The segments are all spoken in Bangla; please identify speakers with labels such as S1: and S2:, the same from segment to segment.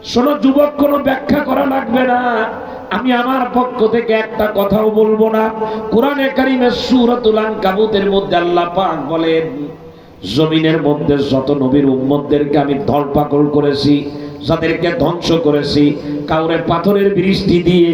S1: শোনো যুবক, কোনো ব্যাখ্যা করা লাগবে না, আমি আমার পক্ষ থেকে একটা কথাও বলবো না। কোরআনে কারীমের সূরাতুল আনকাবুতের মধ্যে আল্লাহ পাক বলেন, জমিনের মধ্যে যত নবীর উম্মতদেরকে আমি ধরপাকড় করেছি, যাদেরকে ধ্বংস করেছি, কাউরে পাথরের বৃষ্টি দিয়ে,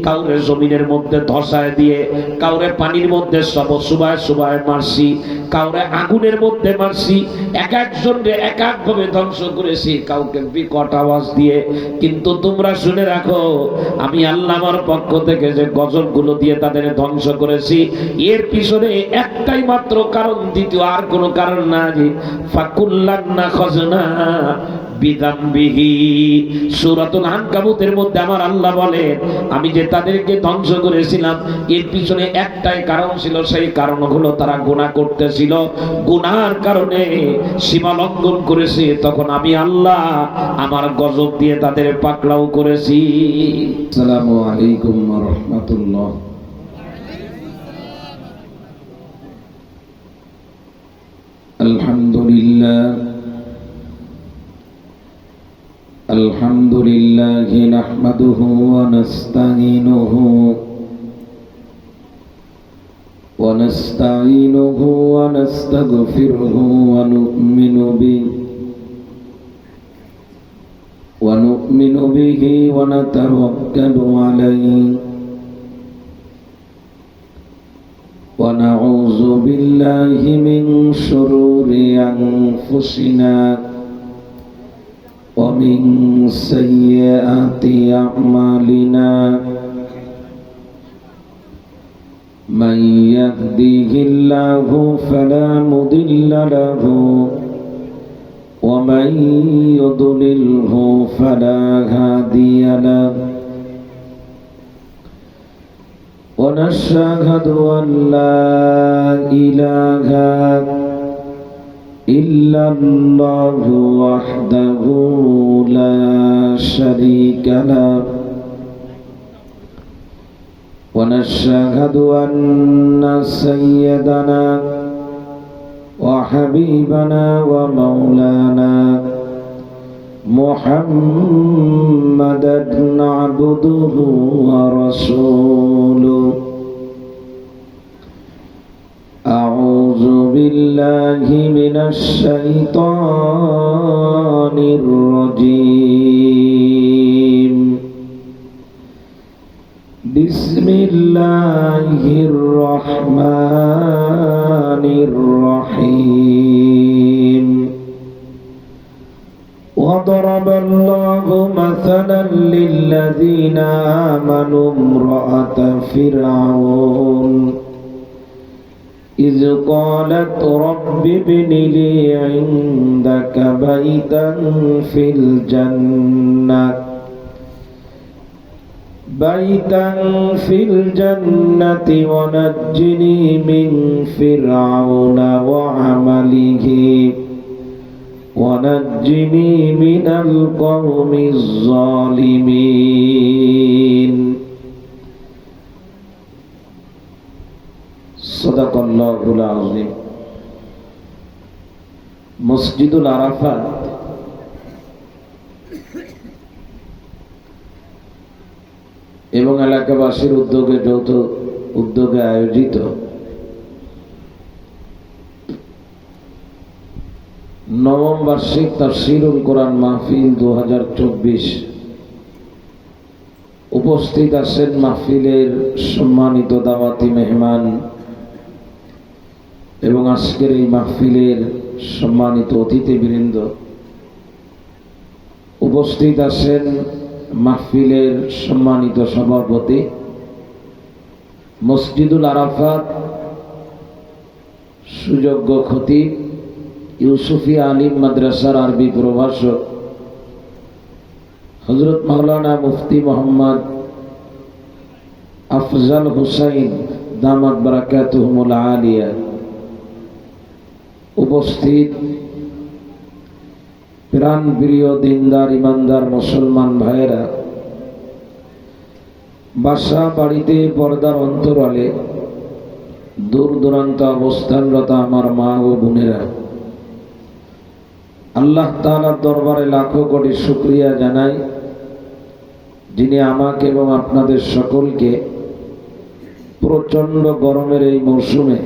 S1: কাউরে জমিনের মধ্যে ধসায় দিয়ে, কাউরে পানির মধ্যে সব সুবায় সুবায় মারছি, কাউরে আগুনের মধ্যে মারছি, এক একজনকে এক একভাবে ধ্বংস করেছি, কাউকে বিকট আওয়াজ দিয়ে। কিন্তু তোমরা শুনে রাখো, আমি আল্লাহ আমার পক্ষ থেকে যে গজবগুলো দিয়ে তাদের ধ্বংস করেছি, এর পিছনে একটাই মাত্র কারণ, দ্বিতীয় আর কোনো কারণ নাই। ফাকুল্লান নাখাজনা বিযামবিহি। সূরাতুল আনকাবুতের মধ্যে আমার আল্লাহ বলেন, আমি যে তাদেরকে ধ্বংস করেছিলাম এর পিছনে একটাই কারণ ছিল, সেই কারণ হলো তারা গুনাহ করতেছিল, গুনার কারণে সীমা লঙ্ঘন করেছে, তখন আমি আল্লাহ আমার গজব দিয়ে তাদের পাকড়াও করেছি।
S2: আসসালামু আলাইকুম ওয়া রাহমাতুল্লাহ। আলহামদুলিল্লাহ আলহামদুলিল্লাহি নাহমাদুহু ওয়া নাস্তাঈনুহু ওয়া নাস্তাগফিরুহু ওয়া নু'মিনু বিহি ওয়া নাতাওয়াক্কালু আলাইহি ওয়া নাউযু বিল্লাহি মিন শুরুরি আনফুসিনা ومن سيئات أعمالنا من يهده الله فلا مضل له ومن يضلله فلا هادي له ونشهد أن لا إله إلا الله وحده لا شريك له ونشهد أن سيدنا وحبيبنا ومولانا محمدا عبده ورسوله أعوذ بالله من الشيطان الرجيم بسم الله الرحمن الرحيم وضرب الله مثلا للذين آمنوا امرأة فرعون إذ قالت رب ابن لي عندك بيتا في الجنة ونجني من فرعون وعمله ونجني من القوم الظالمين সাদাকাল্লাহুল আযীম। মসজিদুল আরাফাত এবং এলাকাবাসীর উদ্যোগে, যৌথ উদ্যোগে আয়োজিত নবম বার্ষিক তাফসীরুল কোরআন মাহফিল 2024 উপস্থিত আছেন মাহফিলের সম্মানিত দাওয়াতি মেহমান এবং আজকের এই মাহফিলের সম্মানিত অতিথিবৃন্দ, উপস্থিত আছেন মাহফিলের সম্মানিত সভাপতি, মসজিদুল আরাফাত সুযোগ্য খতিব, ইউসুফিয়া আলিম মাদ্রাসার আরবি প্রভাষক হযরত মাওলানা মুফতি মোহাম্মদ আফজাল হুসাইন দামাত বারাকাতুহুমুল আলিয়া, উপস্থিত প্রাণ প্রিয় দিনদার ইমানদার মুসলমান ভাইয়েরা, বাসা বাড়িতে পর্দার অন্তরালে দূর দূরান্ত অবস্থানরত আমার মা ও বোনেরা, আল্লাহ তাআলার দরবারে লাখো কোটি শুকরিয়া জানাই, যিনি আমাকে এবং আপনাদের সকলকে প্রচণ্ড গরমের এই মৌসুমে,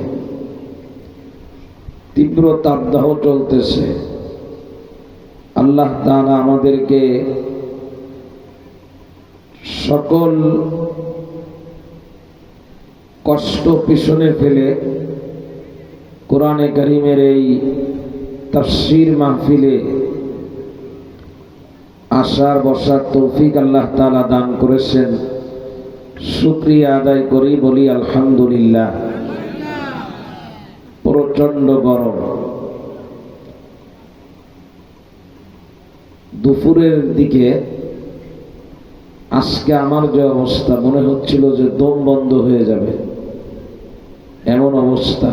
S2: তীব্র তাপদাহ চলতেছে, আল্লাহ তাআলা আমাদেরকে সকল কষ্ট পিছনে ফেলে কোরআনে কারীমের এই তাফসীর মাহফিলে আসার বসার তৌফিক আল্লাহ তাআলা দান করেছেন। শুকরিয়া আদায় করি, বলি আলহামদুলিল্লাহ। প্রচণ্ড গরম, দুপুরের দিকে আজকে আমার যে অবস্থা, মনে হচ্ছিল যে দম বন্ধ হয়ে যাবে, এমন অবস্থা।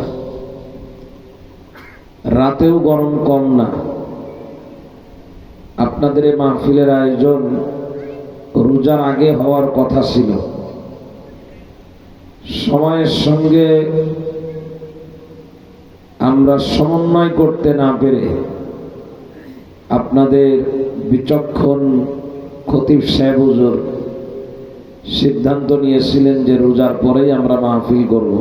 S2: রাতেও গরম কম না। আপনাদের এই মাহফিলের আয়োজন রোজার আগে হওয়ার কথা ছিল, সময়ের সঙ্গে আমরা সমন্বয় করতে না পেরে আপনাদের বিচক্ষণ খতিব সাহেব হুজুর সিদ্ধান্ত নিয়েছিলেন যে রোজার পরেই আমরা মাহফিল করব,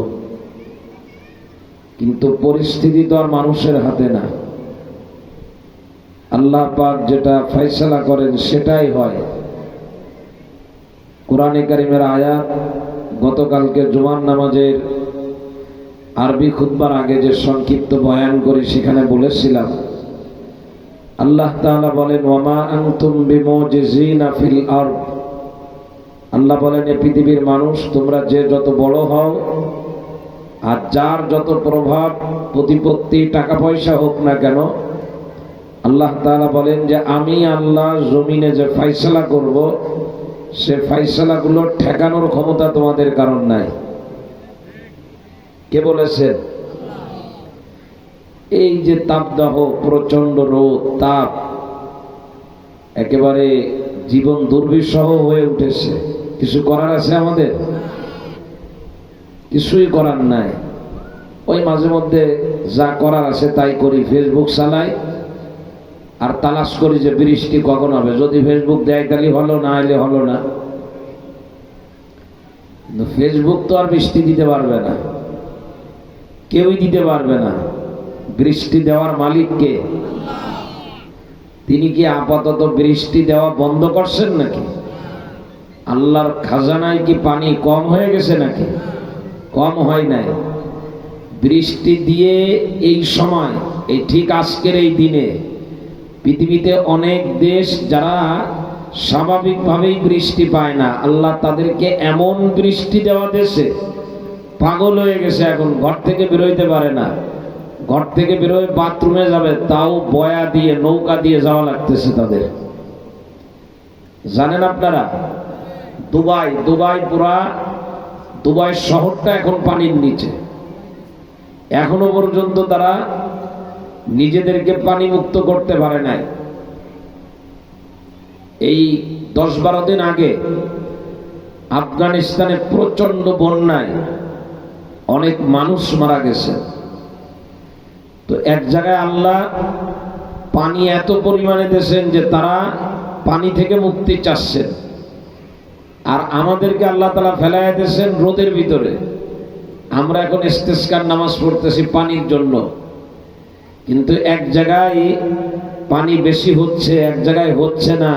S2: কিন্তু পরিস্থিতি তো আর মানুষের হাতে না। আল্লাহ পাক যেটা ফয়সালা করেন সেটাই হয়। কোরআনে কারীমের আয়াত গতকালকে জুমার নামাজের আরবি খুতবার আগে যে সংক্ষিপ্ত বয়ান করি সেখানে বলেছিলাম, আল্লাহ তাআলা বলেন ওয়ামা আনতুম বিমুজিজিনা ফিল আরদ। আল্লাহ বলেন, এই পৃথিবীর মানুষ তোমরা যে যত বড় হও আর যার যত প্রভাব প্রতিপত্তি টাকা পয়সা হোক না কেন, আল্লাহ তাআলা বলেন যে আমি আল্লাহ জমিনে যে ফয়সালা করব সে ফয়সালাগুলো ঠেকানোর ক্ষমতা তোমাদের কারণ নাই। কে বলেছেন? এই যে তাপদাহ, প্রচন্ড রোদ, তাপ একেবারে জীবন দুর্বিষহ হয়ে উঠেছে। কিছু করার আছে আমাদের? কিছুই করার নাই। ওই মাঝে মধ্যে যা করার আছে তাই করি, ফেসবুক চালাই আর তালাশ করি যে বৃষ্টি কখন হবে। যদি ফেসবুক দেয় তাহলে হলো, না এলে হলো না। কিন্তু ফেসবুক তো আর বৃষ্টি দিতে পারবে না, কেউই দিতে পারবে না। বৃষ্টি দেওয়ার মালিক কে? তিনি কি আপাতত বৃষ্টি দেওয়া বন্ধ করছেন নাকি? আল্লাহর খাজানায় কি পানি কম হয়ে গেছে নাকি? কম হয় নাই। বৃষ্টি দিয়ে এই সময়, এই ঠিক আজকের এই দিনে পৃথিবীতে অনেক দেশ যারা স্বাভাবিকভাবেই বৃষ্টি পায় না, আল্লাহ তাদেরকে এমন বৃষ্টি দেওয়া দেশে পাগল হয়ে গেছে, এখন ঘর থেকে বেরোইতে পারে না। ঘর থেকে বেরোয় বাথরুমে যাবে তাও বয়া দিয়ে, নৌকা দিয়ে যাওয়া লাগতেছে তাদের। জানেন আপনারা, দুবাই শহরটা এখন পানির নিচে। এখনো পর্যন্ত তারা নিজেদেরকে পানি মুক্ত করতে পারে নাই। এই 10-12 দিন আগে আফগানিস্তানে প্রচন্ড বন্যায় অনেক মানুষ মারা গেছে। তো এক জায়গায় আল্লাহ পানি এত পরিমাণে দিয়েছেন যে তারা পানি থেকে মুক্তি চাচ্ছেন, আর আমাদেরকে আল্লাহ তাআলা ফেলাইয়া দিয়েছেন রোদের ভিতরে। আমরা এখন ইস্তেসকার নামাজ পড়তেছি পানির জন্য, কিন্তু এক জায়গায় পানি বেশি হচ্ছে, এক জায়গায় হচ্ছে না।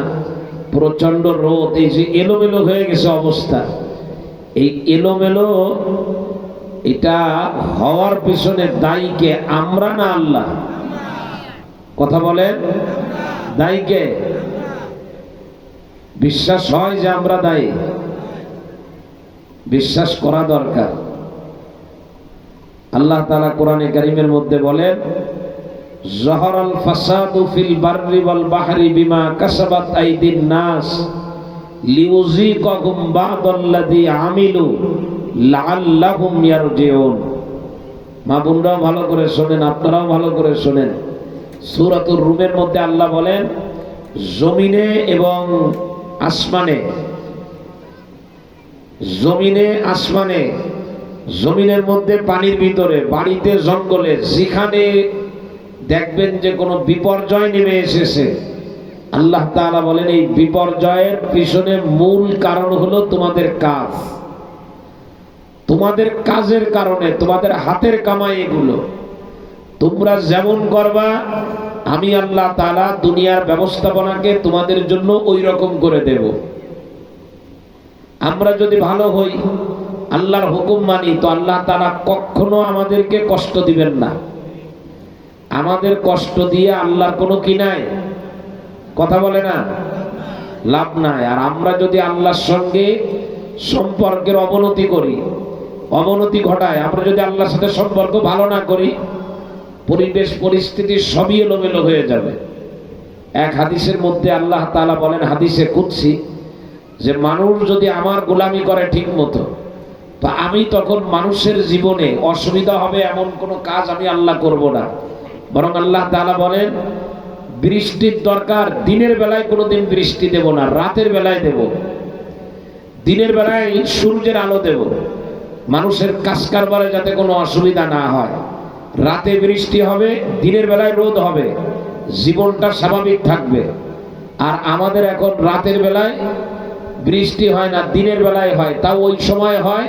S2: প্রচন্ড রোদ, এই যে এলোমেলো হয়ে গেছে অবস্থা। এই এলোমেলো, এটা হওয়ার পিছনে দায়ী কে? আমরা না আল্লাহ? কথা বলেন, দায়ী কে? বিশ্বাস হয় যে আমরা দায়ী? বিশ্বাস করা দরকার। আল্লাহ তাআলা কোরআনে কারীমের মধ্যে বলেন, যাহারাল ফাসাদু ফিল বাররি ওয়াল বাহরি বিমা কাসাবাত আইদিন নাস লিউযিকাহুম বা'দাল্লাযী আমিলু লাআল্লাহুম ইয়ারজিউন। মা বোনরাও ভালো করে শোনেন, আপনারাও ভালো করে শোনেন। সূরাতুর রুমের মধ্যে আল্লাহ বলেন, জমিনে এবং আসমানে, জমিনে আসমানে, জমিনের মধ্যে পানির ভিতরে, বাড়িতে জঙ্গলে, যেখানে দেখবেন যে কোনো বিপর্যয় নেমে এসেছে, আল্লাহ তাআলা বলেন এই বিপর্যয়ের পিছনে মূল কারণ হলো তোমাদের কাজ, তোমাদের কাজের কারণে, তোমাদের হাতের কামাই এগুলো। তোমরা যেমন করবা আমি আল্লাহ তাআলা দুনিয়ার ব্যবস্থাপনাকে তোমাদের জন্য ওই রকম করে দেব। আমরা যদি ভালো হই, আল্লাহর হুকুম মানি, তো আল্লাহ তাআলা কখনো আমাদেরকে কষ্ট দিবেন না। আমাদের কষ্ট দিয়ে আল্লাহর কোনো কি নাই, কথা বলে না, লাভ নাই। আর আমরা যদি আল্লাহর সঙ্গে সম্পর্কের অবনতি করি, অবনতি ঘটায়, আমরা যদি আল্লাহর সাথে সম্পর্ক ভালো না করি, পরিবেশ পরিস্থিতি সবই এলোমেলো হয়ে যাবে। এক হাদিসের মধ্যে আল্লাহ তাআলা বলেন, হাদিসে কুদসি, যে মানুষ যদি আমার গোলামি করে ঠিক মতো, তো আমি তখন মানুষের জীবনে অসুবিধা হবে এমন কোনো কাজ আমি আল্লাহ করব না। বরং আল্লাহ তাআলা বলেন বৃষ্টির দরকার, দিনের বেলায় কোনোদিন বৃষ্টি দেব না, রাতের বেলায় দেব। দিনের বেলায় সূর্যের আলো দেব, মানুষের কাজ কারবারে যাতে কোনো অসুবিধা না হয়। রাতে বৃষ্টি হবে, দিনের বেলায় রোদ হবে, জীবনটা স্বাভাবিক থাকবে। আর আমাদের এখন রাতের বেলায় বৃষ্টি হয় না, দিনের বেলায় হয়। তাও ওই সময় হয়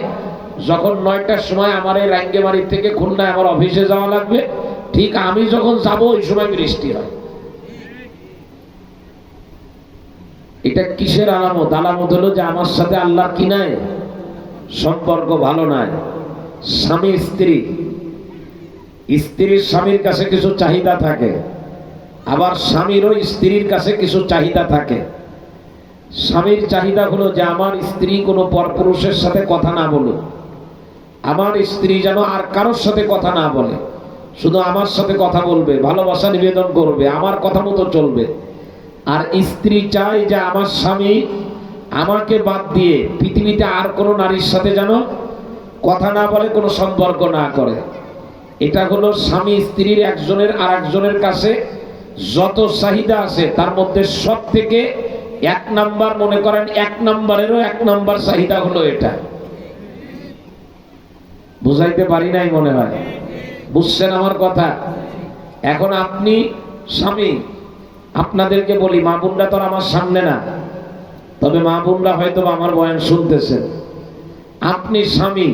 S2: যখন 9টার সময় আমার এই রাঙ্গেমারি থেকে খুলনায় আমার অফিসে যাওয়া লাগবে, ঠিক আমি যখন যাব ওই সময় বৃষ্টি হয়। এটা কিসের আলামত? আলামত হলো যে আমার সাথে আল্লাহ কি নাই, সম্পর্ক ভালো নাই। স্বামী স্ত্রী, স্ত্রীর স্বামীর কাছে কিছু চাহিদা থাকে, আবার স্বামীরও স্ত্রীর কাছে কিছু চাহিদা থাকে। স্বামীর চাহিদা হলো যে আমার স্ত্রী কোনো পরপুরুষের সাথে কথা না বলুক, আমার স্ত্রী যেন আর কারোর সাথে কথা না বলে, শুধু আমার সাথে কথা বলবে, ভালোবাসা নিবেদন করবে, আমার কথা মতো চলবে। আর স্ত্রী চায় যে আমার স্বামী আমাকে বাদ দিয়ে পৃথিবীতে আর কোনো নারীর সাথে যেন কথা না বলে, কোনো সম্পর্ক না করে। এটা হলো স্বামী স্ত্রীর একজনের আর একজনের কাছে যত চাহিদা আছে তার মধ্যে সব থেকে 1 নাম্বার, মনে করেন 1 নাম্বারেরও 1 নাম্বার চাহিদা হলো এটা। বুঝাইতে পারি নাই মনে হয়, বুঝছেন আমার কথা? এখন আপনি স্বামী, আপনাদেরকে বলি, মা বোনরা তো আমার সামনে না, তবে মা বোনরা হয়তো আমার বয়ান শুনতেছেন। আপনি স্বামী,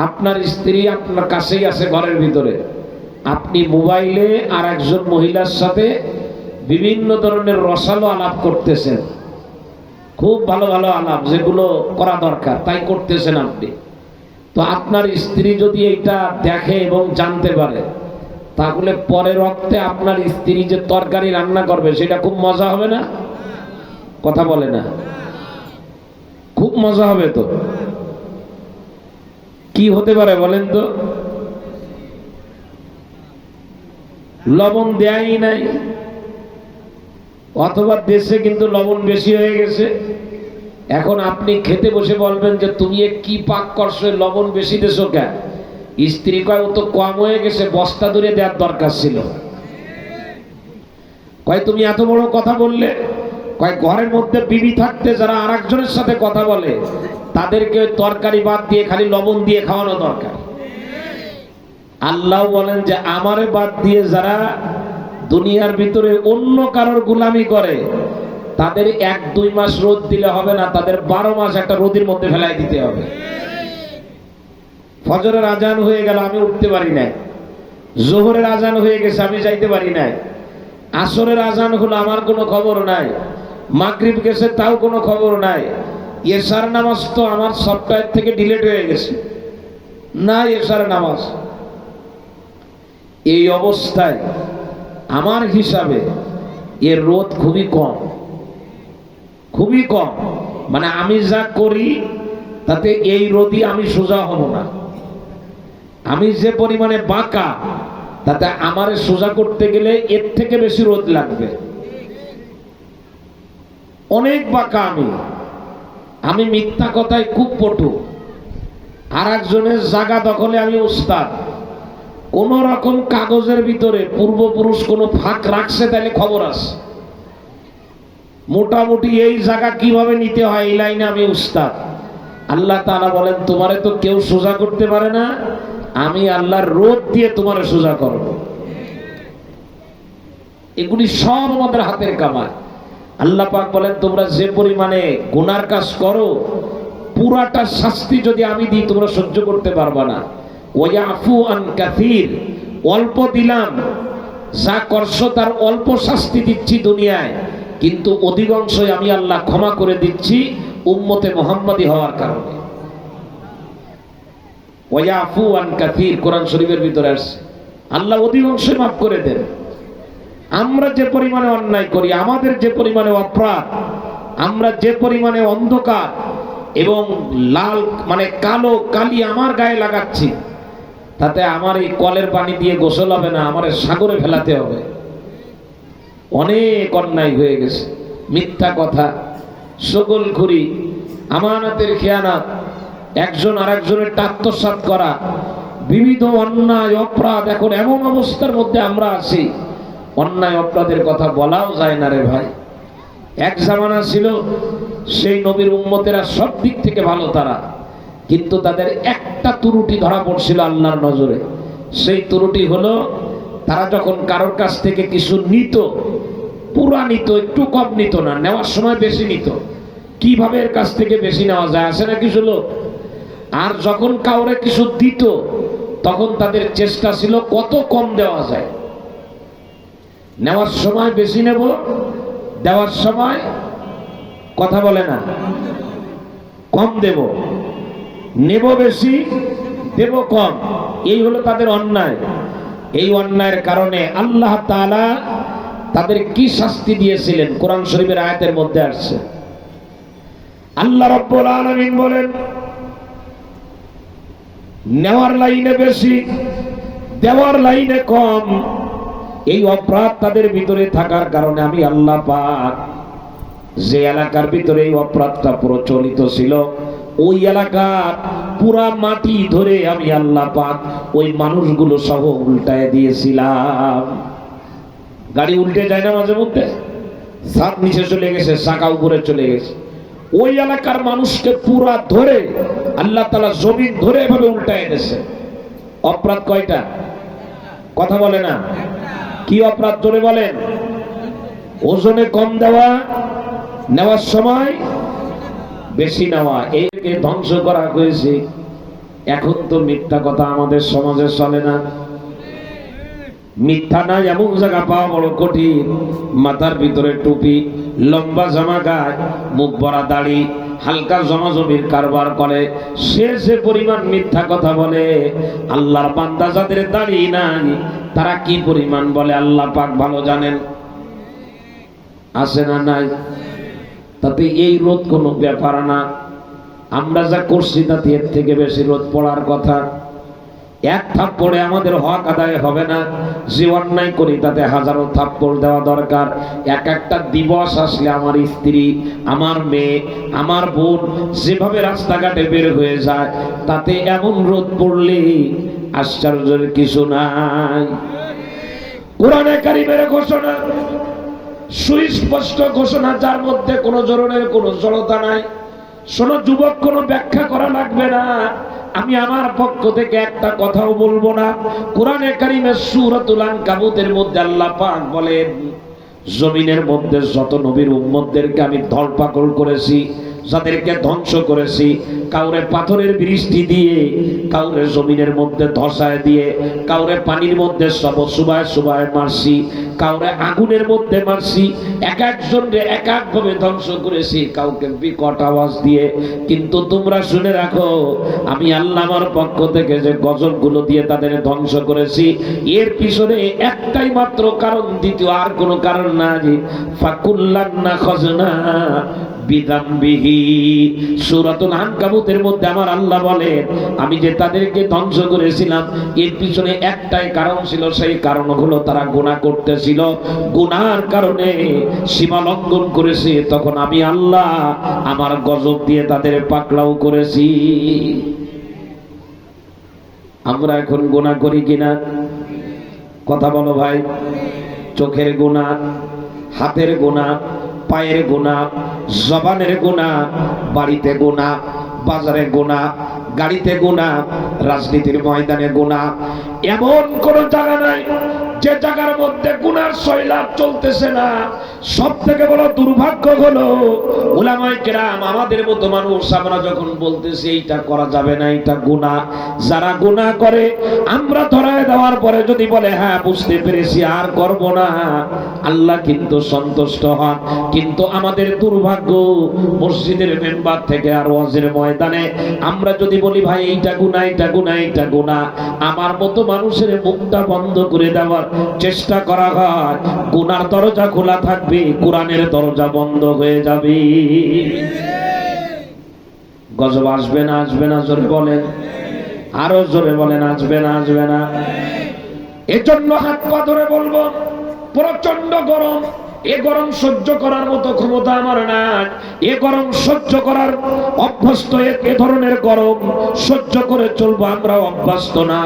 S2: আপনার স্ত্রী আপনার কাছেই আছে ঘরের ভিতরে, আপনি মোবাইলে আর একজন মহিলার সাথে বিভিন্ন ধরনের রসালো আলাপ করতেছেন, খুব ভালো ভালো আলাপ, যেগুলো করা দরকার তাই করতেছেন আপনি। তো আপনার স্ত্রী যদি এইটা দেখে এবং জানতে পারে, তাহলে পরের রক্তে আপনার স্ত্রী যে তরকারি রান্না করবে সেটা খুব মজা হবে না? কথা বলে না, খুব মজা হবে। তো কি হতে পারে বলেন তো? লবণ দেয়ই নাই, অথবা দেশে কিন্তু লবণ বেশি হয়ে গেছে। এখন আপনি খেতে বসে বলবেন যে তুমি কি পাক করছো, লবণ বেশি দেছো কেন? স্ত্রী কয় ও তো কম হয়ে গেছে, বস্তা দূরে দেওয়ার দরকার ছিল। কয় তুমি এত বড় কথা বললে? কয় ঘরের মধ্যে বিবি থাকতে যারা আর একজনের সাথে কথা বলে তাদেরকে তরকারি বাদ দিয়ে খালি লবণ দিয়ে খাওয়ানো দরকার। আল্লাহ বলেন যে আমারে বাদ দিয়ে যারা দুনিয়ার ভিতরে অন্য কারোর গোলামি করে তাদের 1-2 মাস রোদ দিলে হবে না, তাদের 12 মাস একটা রোদের মধ্যে ফেলাই দিতে হবে। ফজরের আজান হয়ে গেল, আমি উঠতে পারি নাই। জোহরের আজান হয়ে গেছে, আমি যাইতে পারি নাই। আসরের আজান হলো, আমার কোনো খবর নাই। মাগরিব গেছে, তাও কোনো খবর নাই। এশার নামাজ তো আমার সফটওয়্যার থেকে ডিলিট হয়ে গেছে, না এশার নামাজ। এই অবস্থায় আমার হিসাবে এর রোদ খুবই কম, খুবই কম। মানে আমি যা করি তাতে এই রোদই আমি সোজা হব না। আমি যে পরিমাণে বাঁকা, তাতে আমারে সোজা করতে গেলে এর থেকে বেশি রোদ লাগবে। অনেক বাঁকা আমি মিথ্যা কথায় খুব পটু, আর একজনের জায়গা দখলে আমি উস্তাদ। কোন রকম কাগজের ভিতরে পূর্বপুরুষ কোনো ফাঁক রাখছে তাহলে খবর আছে, মোটামুটি এই জায়গা কিভাবে নিতে হয় এই লাইনে আমি উস্তাদ। আল্লাহ তাআলা বলেন তোমারে তো কেউ সোজা করতে পারে না, আমি আল্লাহর রোদ দিয়ে তোমারে সোজা করব। এগুলি সব আমাদের হাতের কামাই। আল্লাহ পাক বলেন তোমরা যে পরিমাণে গুনার কাজ করো পুরাটা শাস্তি যদি আমি দিই তোমরা সহ্য করতে পারবা না। ওয়াফু আন কাসীর, অল্প দিলাম, যা করছো তার অল্প শাস্তি দিচ্ছি দুনিয়ায়, কিন্তু অধিকাংশই আমি আল্লাহ ক্ষমা করে দিচ্ছি উম্মতে মুহাম্মাদি হওয়ার কারণে। ওয়াফু আন কাসীর কোরআন শরীফের ভিতরে আছে, আল্লাহ অধিকাংশই মাফ করে দেন। আমরা যে পরিমাণে অন্যায় করি, আমাদের যে পরিমাণে অপরাধ, আমরা যে পরিমাণে অন্ধকার এবং লাল মানে কালো কালি আমার গায়ে লাগাচ্ছি, তাতে আমার এই কলের পানি দিয়ে গোসল হবে না, আমার সাগরে ফেলাতে হবে। অনেক অন্যায় হয়ে গেছে, মিথ্যা কথা, সকলখুরি, আমানতের খেয়ানত, একজন আরেকজনের আত্মসাৎ করা, বিবিধ অন্যায় অপরাধ। এখন এমন অবস্থার মধ্যে আমরা আছি অন্যায় অপরাধের কথা বলাও যায় না রে ভাই। এক জামানা ছিল সেই নবীর উম্মতেরা সব দিক থেকে ভালো তারা, কিন্তু তাদের একটা ত্রুটি ধরা পড়ছিল আল্লাহর নজরে। সেই ত্রুটি হলো তারা যখন কারোর কাছ থেকে কিছু নিত, পুরা নিত, একটু কম নিত না, নেওয়ার সময় বেশি নিত। কিভাবে এর কাছ থেকে বেশি নেওয়া যায়, আসে না কিছু লোক। আর যখন কাউরে কিছু দিত তখন তাদের চেষ্টা ছিল কত কম দেওয়া যায়। নেওয়ার সময় বেশি নেব, দেওয়ার সময় কথা বলে না, কম দেব, নেব বেশি, দেব কম। এই হলো তাদের অন্যায়। এই অন্যায়ের কারণে আল্লাহ তাআলা তাদের কি শাস্তি দিয়েছিলেন কোরআন শরীফের আয়াতের মধ্যে আসছে। আল্লাহ রাব্বুল আলামিন বলেন নেওয়ার লাইনে বেশি, দেওয়ার লাইনে কম। এই অপরাধ তাদের ভিতরে থাকার কারণে আমি আল্লাহ পাক যে এলাকার ভিতরে এই অপরাধটা প্রচলিত ছিল, ওই এলাকার পুরা মাটি ধরে আমি আল্লাহ পাক ওই মানুষগুলো সহ উল্টায় দিয়েছিলাম। গাড়ি উল্টে যায় না মাঝে মধ্যে, ছাদ নিচে চলে গেছে, চাকা উপরে চলে গেছে, ওই এলাকার মানুষকে পুরা ধরে আল্লাহ তাআলা জমিন ধরে এভাবে উল্টায় দিয়েছে। অপরাধ কয়টা? কথা বলে না। কি অপরাধ জোরে বলেন? ওজনে কম দেওয়া, নেওয়ার সময় বেশি নেওয়া, একে ধ্বংস করা হয়েছে। এখন তো মিথ্যা কথা আমাদের সমাজে চলে না। মিথ্যা নাই এমন জায়গা পাওয়া বড় কঠিন। মাথার ভিতরে টুপি, লম্বা জামা গায়ে, মুখ ভরা দাড়ি, হালকা জমাজমির কারবার করে, সে যে পরিমাণ মিথ্যা কথা বলে, আল্লাহর বান্দা যাদের দাড়ি নাই তারা কি পরিমাণ বলে আল্লাহ পাক ভালো জানেন। আছে না নাই? তাতে এই রোদ কোনো ব্যাপার না। আমরা যা করছি তাতে এর থেকে বেশি রোদ পড়ার কথা। এক থাপ্পড়ে আমাদের হক আদায় হবে না। যে অন্যায় করি তাতে হাজারো থাপ্পড় দেওয়া দরকার। এক একটা দিবস আসলে আমার স্ত্রী, আমার মেয়ে, আমার বোন যেভাবে রাস্তাঘাটে বের হয়ে যায়, তাতে এমন রোদ পড়লে আশ্চর্যের কিছু নাই। কোরআনে কারিমের ঘোষণা, সুস্পষ্ট ঘোষণা, যার মধ্যে কোনো ধরনের কোনো জড়তা নাই। শোনো যুবক, কোনো ব্যাখ্যা করা লাগবে না। আমি আমার পক্ষ থেকে একটা কথাও বলবো না। কোরআনে কারিমের সূরাতুল আনকাবুতের মধ্যে আল্লাহ পাক বলেন, জমিনের মধ্যে যত নবীর উম্মতদেরকে আমি ধরপাকড় করেছি, যাদেরকে ধ্বংস করেছি, কাউরে পাথরের বৃষ্টি দিয়ে, কাউরে জমিনের মধ্যে ধসায় দিয়ে, কাউরে পানির মধ্যে সব সুবায় সুবায় মারছি, কাউরে আগুনের মধ্যে মারছি, এক একজনকে এক একভাবে ধ্বংস করেছি, কাউকে বিকট আওয়াজ দিয়ে। কিন্তু তোমরা শুনে রাখো, আমি আল্লাহ আমার পক্ষ থেকে যে গজবগুলো দিয়ে তাদের ধ্বংস করেছি, এর পিছনে একটাই মাত্র কারণ, দ্বিতীয় আর কোনো কারণ নাই। ফাকুল্লান নাখাযনা বিযামবিহি। সূরাতুল আনকাবুতের মধ্যে আমার আল্লাহ বলেন, আমি যে তাদেরকে ধ্বংস করেছিলাম এর পিছনে একটাই কারণ ছিল। সেই কারণ হলো তারা গুনাহ করতেছিল, গুনার কারণে সীমা লঙ্ঘন করেছে। তখন আমি আল্লাহ আমার গজব দিয়ে তাদের পাকড়াও করেছি। আমরা এখন গুনাহ করি কিনা? কথা বলো ভাই। চোখের গুনাহ, হাতের গুনাহ, পায়ের গুনাহ, জবানের গুনাহ, বাড়িতে গুনাহ, বাজারে গুনাহ, গাড়িতে গুনাহ, রাজনীতির ময়দানে গুনাহ। এমন কোন জায়গা নাই
S1: যে জায়গার মধ্যে গুনার সয়লাব চলতেছে না, সব থেকে বড় দুর্ভাগ্য হলো উলামায়ে কেরাম আমাদের মতো মানুষ আমরা যখন বলতেছি এইটা করা যাবে না, এটা গুনাহ, যারা গুনাহ করে আমরা ধরায় দেওয়ার পরে যদি বলে হ্যাঁ বুঝতে পেরেছি আর করব না, আল্লাহ কিন্তু সন্তুষ্ট হন। কিন্তু আমাদের দুর্ভাগ্য মসজিদের মেম্বার থেকে আর ওয়াজের ময়দানে আমরা যদি বলি ভাই এইটা গুনাহ, এটা গুনাহ, এটা গুনাহ, আমার মতো মানুষের মুখটা বন্ধ করে দেওয়ার চেষ্টা করা হয়, গুনার দরজা খোলা থাকবে, কোরআনের দরজা বন্ধ হয়ে যাবে। গজব আসবে না আসবে না জোরে বলেন, আরো জোরে বলেন, আসবে না আসবে না? এজন্য হাত পা ধরে বলবো প্রচন্ড গরম, এ গরম সহ্য করার মতো ক্ষমতা আমার নাই, এ গরম সহ্য করার অভ্যস্ত, এ ধরনের গরম সহ্য করে চলবো আমরা অভ্যস্ত না।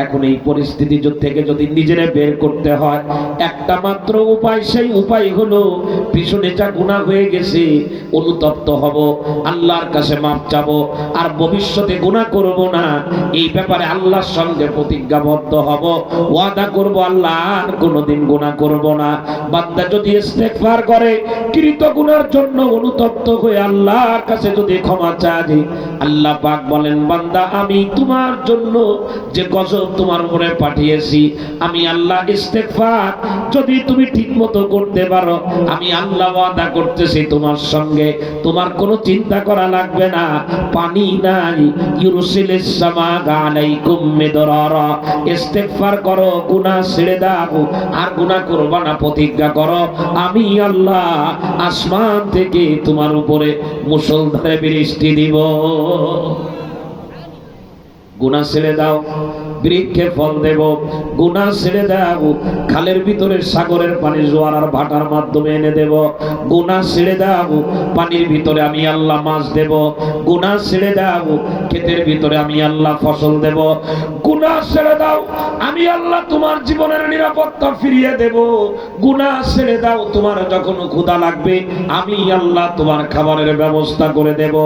S1: এখন এই পরিস্থিতি থেকে যদি নিজেরে বের করতে হয় একটা মাত্র উপায়, সেই উপায় হলো পিছনে যা গুনাহ হয়ে গেছে অনুতপ্ত হব, আল্লাহর কাছে মাপ চাবো, আর ভবিষ্যতে গুনাহ করব না, এই ব্যাপারে আল্লাহর সঙ্গে প্রতিজ্ঞাবদ্ধ হব, ওয়াদা করব আল্লাহ আর কোনোদিন গুনাহ করব না। বান্দা যদি ইস্তেগফার করে কৃত গুনার জন্য অনুতপ্ত হয়ে আল্লাহর কাছে যদি ক্ষমা চায়, আল্লাহ পাক বলেন বান্দা আমি তোমার জন্য যে গজব তোমার উপরে পাঠিয়েছি, আমি আল্লাহ ইস্তেগফার যদি তুমি ঠিকমতো করতে পারো, আমি আল্লাহ ওয়াদা করতেছি তোমার সঙ্গে তোমার কোনো চিন্তা করা লাগবে না, পানি নাই, ইউরসিলিস সামা আলাইকুম মিদরারা, ইস্তেগফার করো, গুনাহ ছেড়ে দাও, আর গুনাহ করবা না, প্রতিজ্ঞা করো, আমি আল্লাহ আসমান থেকে তোমার উপরে মুষলধারে বৃষ্টি দিব। গুনাহ ছেড়ে দাও, বৃক্ষে ফল দেব, গুনাহ ছেড়ে দাও, খালের ভিতরে সাগরের পানি জোয়ার আর ভাটার মাধ্যমে এনে দেব, গুনাহ ছেড়ে দাও, পানির ভিতরে আমি আল্লাহ মাছ দেব, গুনাহ ছেড়ে দাও, ক্ষেতের ভিতরে আমি আল্লাহ ফসল দেব, গুনাহ ছেড়ে দাও, আমি আল্লাহ তোমার জীবনের নিরাপত্তা ফিরিয়ে দেব, গুনাহ ছেড়ে দাও, তোমার যখন ক্ষুধা লাগবে আমি আল্লাহ তোমার খাবারের ব্যবস্থা করে দেব,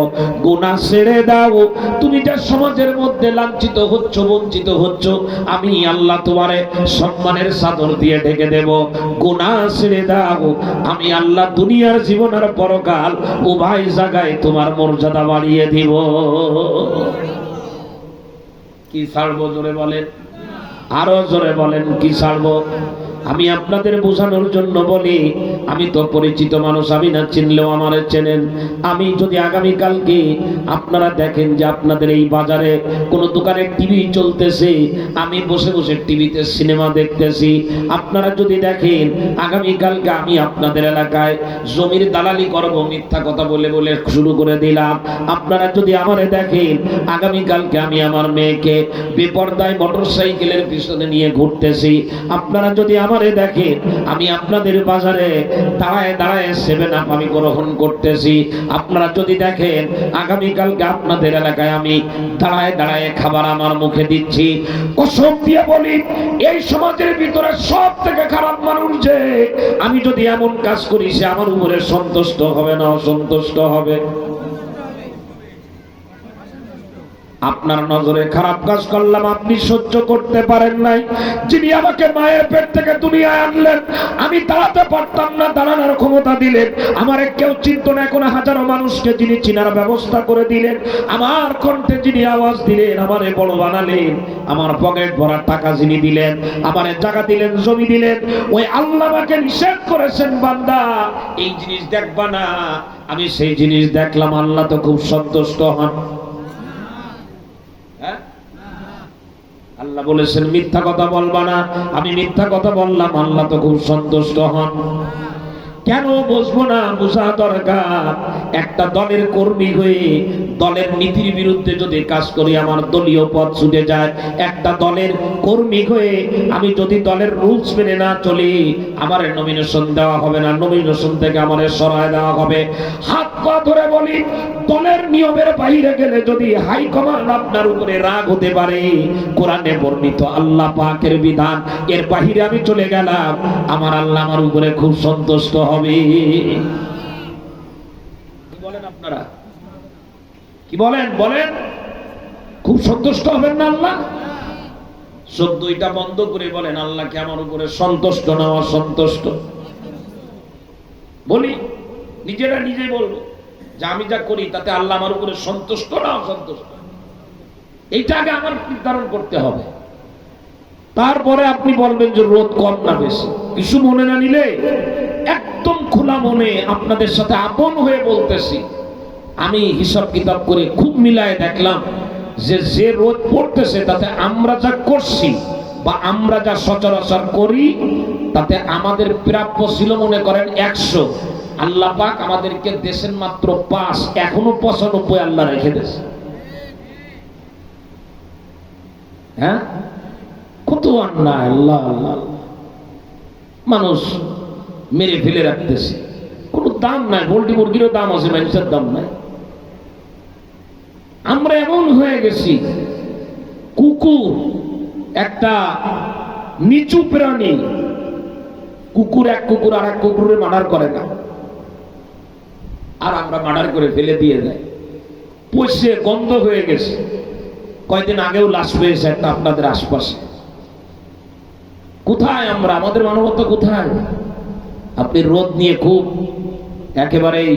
S1: গুনাহ ছেড়ে দাও, তুমি যে সমাজের মধ্যে লাঞ্ছিত হচ্ছ, বঞ্চিত হচ্ছ, আমি আল্লাহ তোমারে সম্মানের চাদর দিয়ে ঢেকে দেব, গুনাহ ছেড়ে দাও, আমি আল্লাহ দুনিয়ার জীবন আর পরকাল উভয় জায়গায় তোমার মর্যাদা বাড়িয়ে দিব। কি ছাড়বো জোরে বলেন, আরো জোরে বলেন, কি ছাড়বো? আমি আপনাদের বোঝানোর জন্য বলি, আমি তো পরিচিত মানুষ, আমি না চিনলেও আমারে চেনেন। আমি যদি আগামীকালকে আপনারা দেখেন যে আপনাদের এই বাজারে কোনো দোকানে টিভি চলতেছে, আমি বসে বসে টিভিতে সিনেমা দেখতেছি, আপনারা যদি দেখেন আগামীকালকে আমি আপনাদের এলাকায় জমির দালালি করব, মিথ্যা কথা বলে বলে শুরু করে দিলাম, আপনারা যদি আমারে দেখেন আগামীকালকে আমি আমার মেয়েকে বেপরদায় মোটরসাইকেলের পিছনে নিয়ে ঘুরতেছি, আপনারা যদি আমারে দেখেন আমি আপনাদের বাজারে দাঁড়ায় দাঁড়ায় 7 আপ আমি গ্রহণ করতেছি, আপনারা যদি দেখেন আগামীকালকে আপনাদের এলাকায় আমি দাঁড়ায় দাঁড়ায় খাবার আমার মুখে দিচ্ছি, কসম দিয়ে বলি এই সমাজের ভিতরে সব থেকে খারাপ মানুষ যে আমি যদি এমন কাজ করি সে আমার উপরে সন্তুষ্ট হবে না অসন্তুষ্ট হবে? আপনার নজরে খারাপ কাজ করলাম, আপনি সহ্য করতে পারেন নাই, যিনি আমাকে মায়ের পেট থেকে দুনিয়ায় আনলেন আমি দাঁড়াতে পারতাম না, দাঁড়ানোর ক্ষমতা দিলেন, আমার কেউ চিনত না, এখন হাজারো মানুষকে যিনি চিনার ব্যবস্থা করে দিলেন, আমার কণ্ঠে যিনি আওয়াজ দিলেন, আমারে বড় বানালেন, আমার পকেট ভরা টাকা যিনি দিলেন, আমারে জায়গা দিলেন, জমি দিলেন, ওই আল্লাহ আমাকে নিষেধ করেছেন বান্দা এই জিনিস দেখবা না, আমি সেই জিনিস দেখলাম, আল্লাহ তো খুব সন্তুষ্ট হন। আল্লাহ বলেছেন মিথ্যা কথা বলবা না, আমি মিথ্যা কথা বললাম, আল্লাহ তো খুব সন্তুষ্ট হন। কেন বুঝবো না? বোঝা দরকার। একটা দলের কর্মী হয়ে দলের নীতির বিরুদ্ধে যদি কাজ করি আমার দলীয় পদ ছুটে যায়, একটা দলের কর্মী হয়ে আমি যদি দলের রুলস মেনে না চলি আমার নমিনেশন দেওয়া হবে না, নমিনেশন থেকে আমার সরায় দেওয়া হবে। হাত পা ধরে বলি দলের নিয়মের বাইরে গেলে যদি হাইকমান্ড আপনার উপরে রাগ হতে পারে, কোরআনে বর্ণিত আল্লাহ পাকের বিধান এর বাইরে আমি চলে গেলাম, আমার আল্লাহ আমার উপরে খুব সন্তুষ্ট হবে। কি বলেন আপনারা? কি বলেন? বলেন খুব সন্তুষ্ট হবেন না আল্লাহ? চোখ দুইটা বন্ধ করে বলেন, আল্লাহ কি আমার উপরে সন্তুষ্ট না অসন্তুষ্ট? বলি, নিজেরা নিজেই বলবো যে আমি যা করি তাতে আল্লাহ আমার উপরে সন্তুষ্ট না অসন্তুষ্ট, এইটা আগে আমার নির্ধারণ করতে হবে। তারপরে আপনি বলবেন যে রোদ কম না বেশি। কিছু মনে না নিলে একদম খোলা মনে আপনাদের সাথে আপন হয়ে বলতেছি, আমি হিসাব কিতাব করে খুব মিলায় দেখলাম যে রোদ পড়তেছে তাতে আমরা যা করছি বা আমরা যা সচরাচর করি তাতে আমাদের প্রাপ্য ছিল মনে করেন 100, আল্লাহ পাক আমাদেরকে দেশের মাত্র 5, এখনো 95 আল্লাহ রেখে দিয়েছে। হ্যাঁ, কত অন্যায়! আল্লাহ আল্লাহ, মানুষ মেরে ফেলে রাখতেছে, কোনো দাম নাই। পোল্ট্রি মুরগিরও দাম আছে, মানুষের দাম নাই। আমরা এমন হয়ে গেছি, কুকুর একটা নিচু প্রাণী, কুকুর এক কুকুর আর এক কুকুরের মার্ডার করে না, আর আমরা মার্ডার করে ফেলে দিয়ে যাই। পচে গন্ধ হয়ে গেছে। কয়েকদিন আগেও লাশ পেয়েছে একটা আপনাদের আশপাশে। কোথায় আমরা? আমাদের মানবতা কোথায়? আপনি রোদ নিয়ে খুব একেবারেই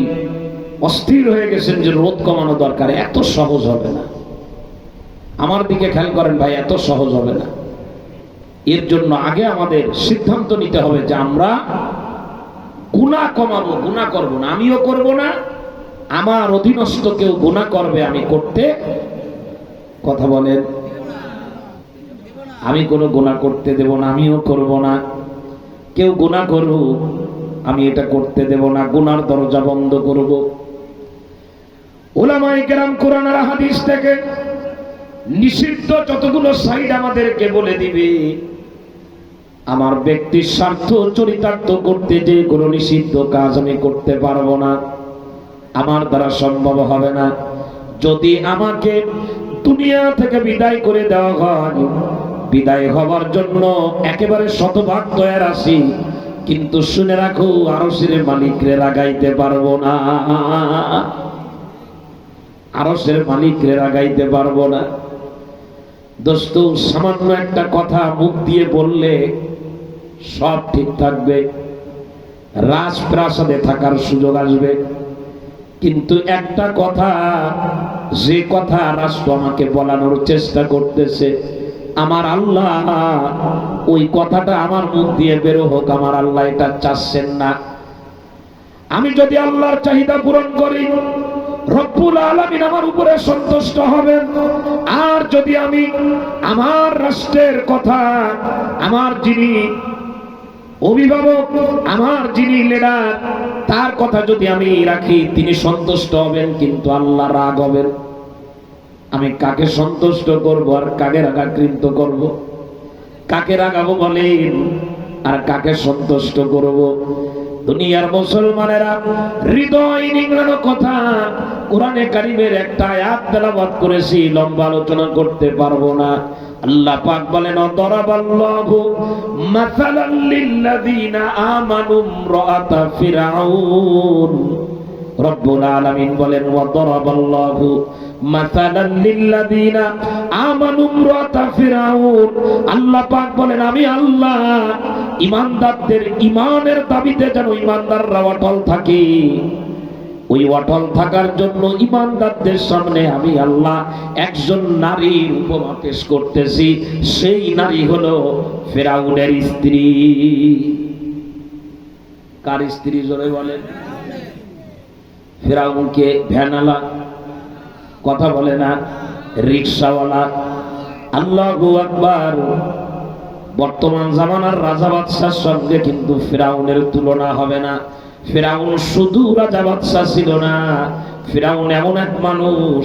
S1: অস্থির হয়ে গেছেন যে রোদ কমানো দরকার। এত সহজ হবে না। আমার দিকে খেয়াল করেন ভাই, এত সহজ হবে না। এর জন্য আগে আমাদের সিদ্ধান্ত নিতে হবে যে আমরা গুনাহ কমাবো, গুনাহ করব না। আমিও করব না, আমার অধীনস্থ কেউ গুনাহ করবে আমি করতে, কথা বলেন, আমি কোনো গুনাহ করতে দেব না, আমিও করব না। কেউ গুনাহ করুক, আমি এটা করতে দেব না, গুনার দরজা বন্ধ করব। উলামায়ে কেরাম কোরআন আর হাদিস থেকে নিষিদ্ধ যতগুলো সাইড আমাদেরকে বলে দিবে। আমার ব্যক্তির স্বার্থ চরিতার্থ করতে যে কোনো নিষিদ্ধ কাজ আমি করতে পারবো না, আমার দ্বারা সম্ভব হবে না। যদি আমাকে দুনিয়া থেকে বিদায় করে দেওয়া হয়, বিদায় হওয়ার জন্য একেবারে শতভাগ তৈরি আছি, কিন্তু শুনে রাখো আরশের মালিকরে রাগাইতে পারবো না, আরশের মালিকরে রাগাইতে পারবো না। দোস্ত, সামান্য একটা কথা মুখ দিয়ে বললে সব ঠিক থাকবে, রাজপ্রাসাদে থাকার সুযোগ আসবে। কিন্তু একটা কথা, যে কথা রাষ্ট্র আমাকে বলানোর চেষ্টা করতেছে, আমার আল্লাহ ওই কথাটা আমার মুখ দিয়ে বেরো হোক, আমার আল্লাহ এটা চাচ্ছেন না। আমি যদি আল্লাহর চাহিদা পূরণ করি, রব্বুল আলামিন আমার উপরে সন্তুষ্ট হবেন। আর যদি আমি আমার রাষ্ট্রের কথা, আমার যিনি অভিভাবক, আমার যিনি লিডার, তার কথা যদি আমি রাখি, তিনি সন্তুষ্ট হবেন, কিন্তু আল্লাহ রাগ হবেন। আমি কাকে সন্তুষ্ট করব আর কাকে রাগান্বিত করব? কাকে রাগাবো বলেন, আর কাকে সন্তুষ্ট করব? দুনিয়ার মুসলমানেরা হৃদয় নিংড়ানো কথা কোরআনে কারীমের একটা আয়াত তেলাওয়াত করেছি, লম্বা আলোচনা করতে পারবো না। আল্লাহ পাক বলেন, দরাবাল্লাহু মাসালাল লিল্লাযিনা আমানু ইমরাআতা ফিরআউন। রব্বুল আলামিন বলেন, ওয়া দরাবাল্লাহু মাসালাল লিল্লাযিনা আমানু ইমরাআতা ফিরআউন। আল্লাহ পাক বলেন, আমি আল্লাহ ঈমানদারদের ঈমানের দাবিতে যেন ঈমানদাররা অটল থাকে, ওই অটল থাকার জন্য ঈমানদারদের সামনে আমি আল্লাহ একজন নারীর উপমা পেশ করতেছি। সেই নারী হলো ফিরআউনের স্ত্রী। কার স্ত্রী? জোরে বলেন। ফিরআউনকে ভ্যানওয়ালা, কথা বলে না, রিকশাওয়ালা। আল্লাহু আকবার। বর্তমান জামানার রাজা বাদশার সঙ্গে কিন্তু ফিরআউনের তুলনা হবে না। ফিরআউন শুধু রাজা বাদশা ছিল না, ফিরআউন এমন এক মানুষ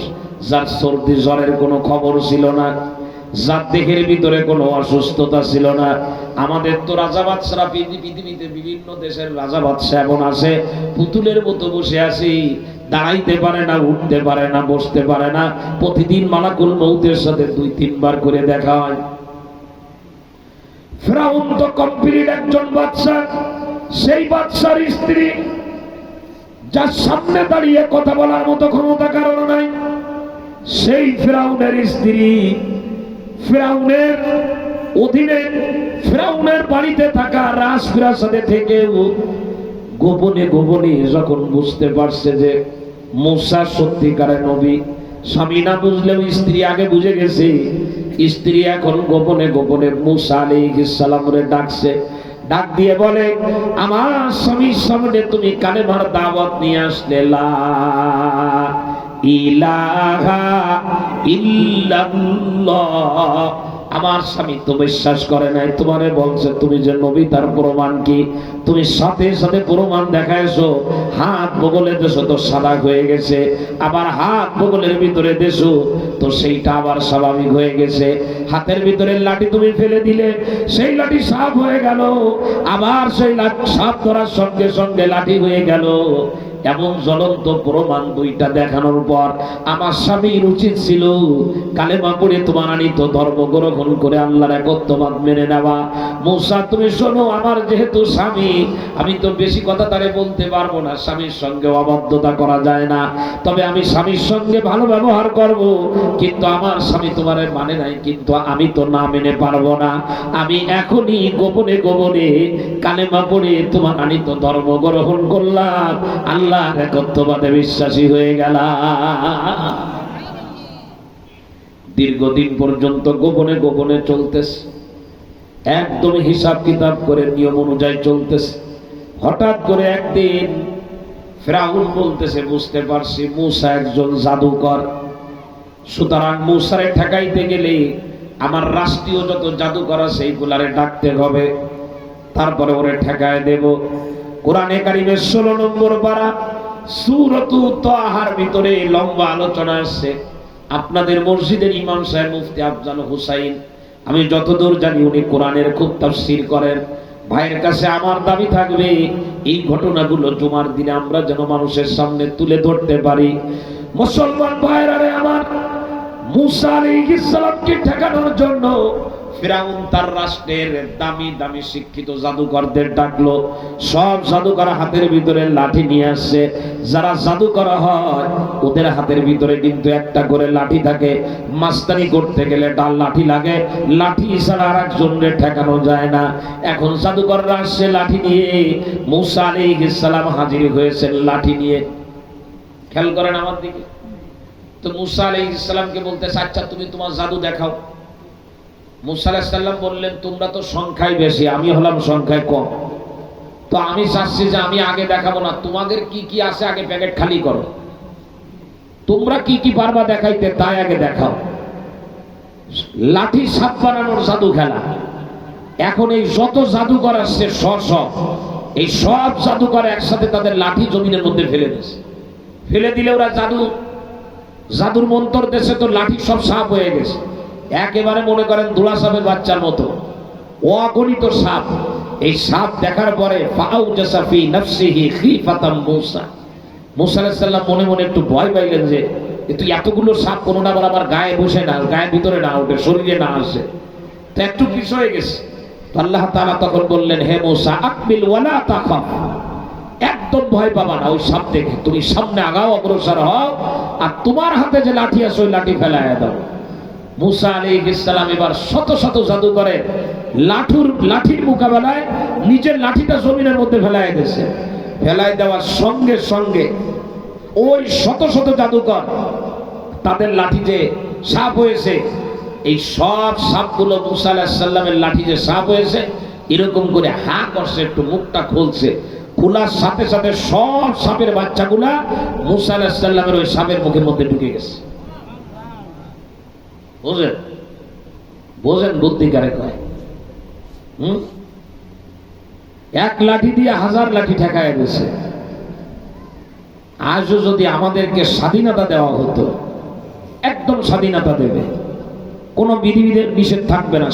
S1: যার সর্দি জ্বরের কোনো খবর ছিল না, যার দেহের ভিতরে কোনো অসুস্থতা ছিল না। আমাদের তো রাজা বাদশারা পৃথিবীতে বিভিন্ন দেশের রাজা বাদশা এমন আছে, পুতুলের মতো বসে আছি, দাঁড়াইতে পারে না, উঠতে পারে না, বসতে পারে না। প্রতিদিন মালাকুল মউতের সাথে 2-3 বার করে দেখা হয়। ফিরআউন তো কমপ্লিট একজন বাদশা। সেই বাদশার স্ত্রী, যার সামনে দাঁড়িয়ে কথা বলার মতো ক্ষমতা কারণ নাই, সেই ফিরআউনের স্ত্রী ফিরআউনের অধীনে ফেরাউনের বাড়িতে থাকা রাজপ্রাসাদে থেকেও গোপনে গোপনে যখন বুঝতে পারছে যে মূসা সত্যিকারের নবী, স্বামী না বুঝলেও স্ত্রী আগে বুঝে গেছে, স্ত্রী এখন গোপনে গোপনে মূসা আলাইহিস সালামরে ডাকছে, ডাক দিয়ে বলে, আমার স্বামীর সামনে তুমি কালেমার দাওয়াত নিয়ে আসলে, লা ইলাহা ইল্লাল্লাহ। আমার স্বামী তো বিশ্বাস করে নাই, তোমারে বলছে তুমি যে নবী তার প্রমাণ কি? তুমি সাথে সাথে প্রমাণ দেখাইছো, হাত বগলে দেশো তো সাদা হয়ে গেছে, আবার হাত বগলের ভিতরে দেশো তো সেইটা আবার স্বাভাবিক হয়ে গেছে, হাতের ভিতরে লাঠি তুমি ফেলে দিলে সেই লাঠি সাপ হয়ে গেল, আবার সেই সাপ ধরার সঙ্গে সঙ্গে লাঠি হয়ে গেল। এমন জ্বলন্ত প্রমাণ দুইটা দেখানোর পর আমার স্বামীর উচিত ছিল কালেমা পড়ে তোমার আনিত ধর্ম গ্রহণ করে আল্লাহর একত্ববাদ মেনে নেওয়া। মূসা তুমি শোনো, আমার যেহেতু স্বামী, আমি তো বেশি কথা তারে বলতে পারবো না, স্বামীর সঙ্গে অবাধ্যতা করা যায় না, তবে আমি স্বামীর সঙ্গে ভালো ব্যবহার করব, কিন্তু আমার স্বামী তোমার মানে নাই, কিন্তু আমি তো না মেনে পারবো না, আমি এখনই গোপনে গোপনে কালেমা পড়ে তোমার আনিত ধর্ম গ্রহণ করলাম, আল্লাহ একত্ববাদে বিশ্বাসী হয়ে গেলাম। দীর্ঘদিন পর্যন্ত গোপনে গোপনে চলতেছে, একদম হিসাব কিতাব করে নিয়ম অনুযায়ী চলতেছে। হঠাৎ করে একদিন ফেরাউন বলতেছে, বুঝতে পারছি মূসা একজন জাদুকর, সুতরাং মূসারে ঠেকাইতে গেলে আমার রাষ্ট্রীয় যত জাদুকর আছে সেইগুলারে ডাকতে হবে, তারপরে ওরে ঠেকায় দেব। কোরআনে কারিমের 16 নম্বর পারা সূরাতু তাহার ভিতরে লম্বা আলোচনা আছে। আপনাদের মসজিদের ইমাম সাহেব মুফতি আফজাল হুসাইন, আমি যতদূর জানি উনি কোরআনের খুব তাফসীর করেন। ভাইয়ের কাছে আমার দাবি থাকবে এই ঘটনাগুলো জুমার দিনে আমরা যেন মানুষের সামনে তুলে ধরতে পারি। মুসলমান ভাইরা রে আমার, মূসা আলাইহিস সালামকে ঠেকানোর জন্য ফিরাউন তার রাষ্ট্রের দামি দামি শিক্ষিত জাদুকরদের ডাকলো। সব জাদুকর হাতের ভিতরে লাঠি নিয়ে আসছে। যারা জাদুকর হয় ওদের হাতের ভিতরে কিন্তু একটা করে লাঠি থাকে, মাস্তানি করতে গেলে ডাল লাঠি লাগে, লাঠি ছাড়া আর একজনকে ঠেকানো যায় না। এখন জাদুকররা আসছে লাঠি নিয়ে, মূসা আলাইহিস সালাম হাজির হয়েছেন লাঠি নিয়ে। খেয়াল করেন আমার দিকে। তো মূসা আলাইহিস সালামকে বলতেছে, আচ্ছা তুমি তোমার জাদু দেখাও। মূসা আলাইহিস সালাম বললেন, তোমরা তো সংখ্যায় বেশি, আমি হলাম সংখ্যায় কম, তো আমি চাচ্ছি যে আমি আগে দেখাবো না, তোমাদের কি কি আছে আগে প্যাকেট খালি করো, তোমরা কি কি পারবা দেখাইতে তাই আগে দেখাও। লাঠি সাপ বানানোর জাদু খেলা। এখন এই যত জাদুকর আসছে এই সব জাদুকর একসাথে তাদের লাঠি জমিনের মধ্যে ফেলে দিয়েছে। ফেলে দিলে ওরা জাদুর মন্তর দেশে তো লাঠি সব সাপ হয়ে গেছে, একেবারে মনে করেন ধুলা সাপের বাচ্চার মতো অগণিত সাপ। এই সাপ দেখার পরে ফাউজাসা ফি নাফসিহি খিফাতাম মূসা, মূসা আলাইহিস সালাম মনে মনে একটু ভয় পাইলেন যে তুই এতগুলো সাপ কোনোটা আবার আমার গায়ে বসে না, গায়ের ভিতরে না ওঠে, শরীরে না আসে, তো একটু পিছ হয়ে গেছে। তো আল্লাহ তাআলা তখন বললেন, হে মূসা আকবিল ওয়ালা তাখাফ, একদম ভয় পাবা না ওই সাপ দেখে, তুমি সামনে আগাও, অগ্রসর হও, আর তোমার হাতে যে লাঠি আছে ওই লাঠি ফেলাইয়া দাও। মূসা আলাইহিস সালাম এবার শত শত জাদু করে লাঠির মোকাবেলায় নিজের লাঠিটা জমিনের মধ্যে ফেলাই দিয়েছে। ফেলাই দেওয়ার সঙ্গে সঙ্গে ওই শত শত জাদুকর তাদের লাঠি যে সাপ হয়েছে, এই সব সাপগুলো মূসা আলাইহিস সালামের লাঠি যে সাপ হয়েছে এরকম করে হা করছে, একটু মুখটা খুলছে, খোলার সাথে সাথে সব সাপের বাচ্চাগুলা মূসা আলাইহিস সালামের ওই সাপের মুখের মধ্যে ঢুকে গেছে। বুঝেন বুঝেন বুদ্ধি কারে কয়। এক লাঠি দিয়ে 1000 লাঠি ঠেকায় গেছে। আজও যদি আমাদেরকে স্বাধীনতা দেওয়া হতো, একদম স্বাধীনতা দেবে, কোনো বিধিবিধি নিষেধ থাকবে না,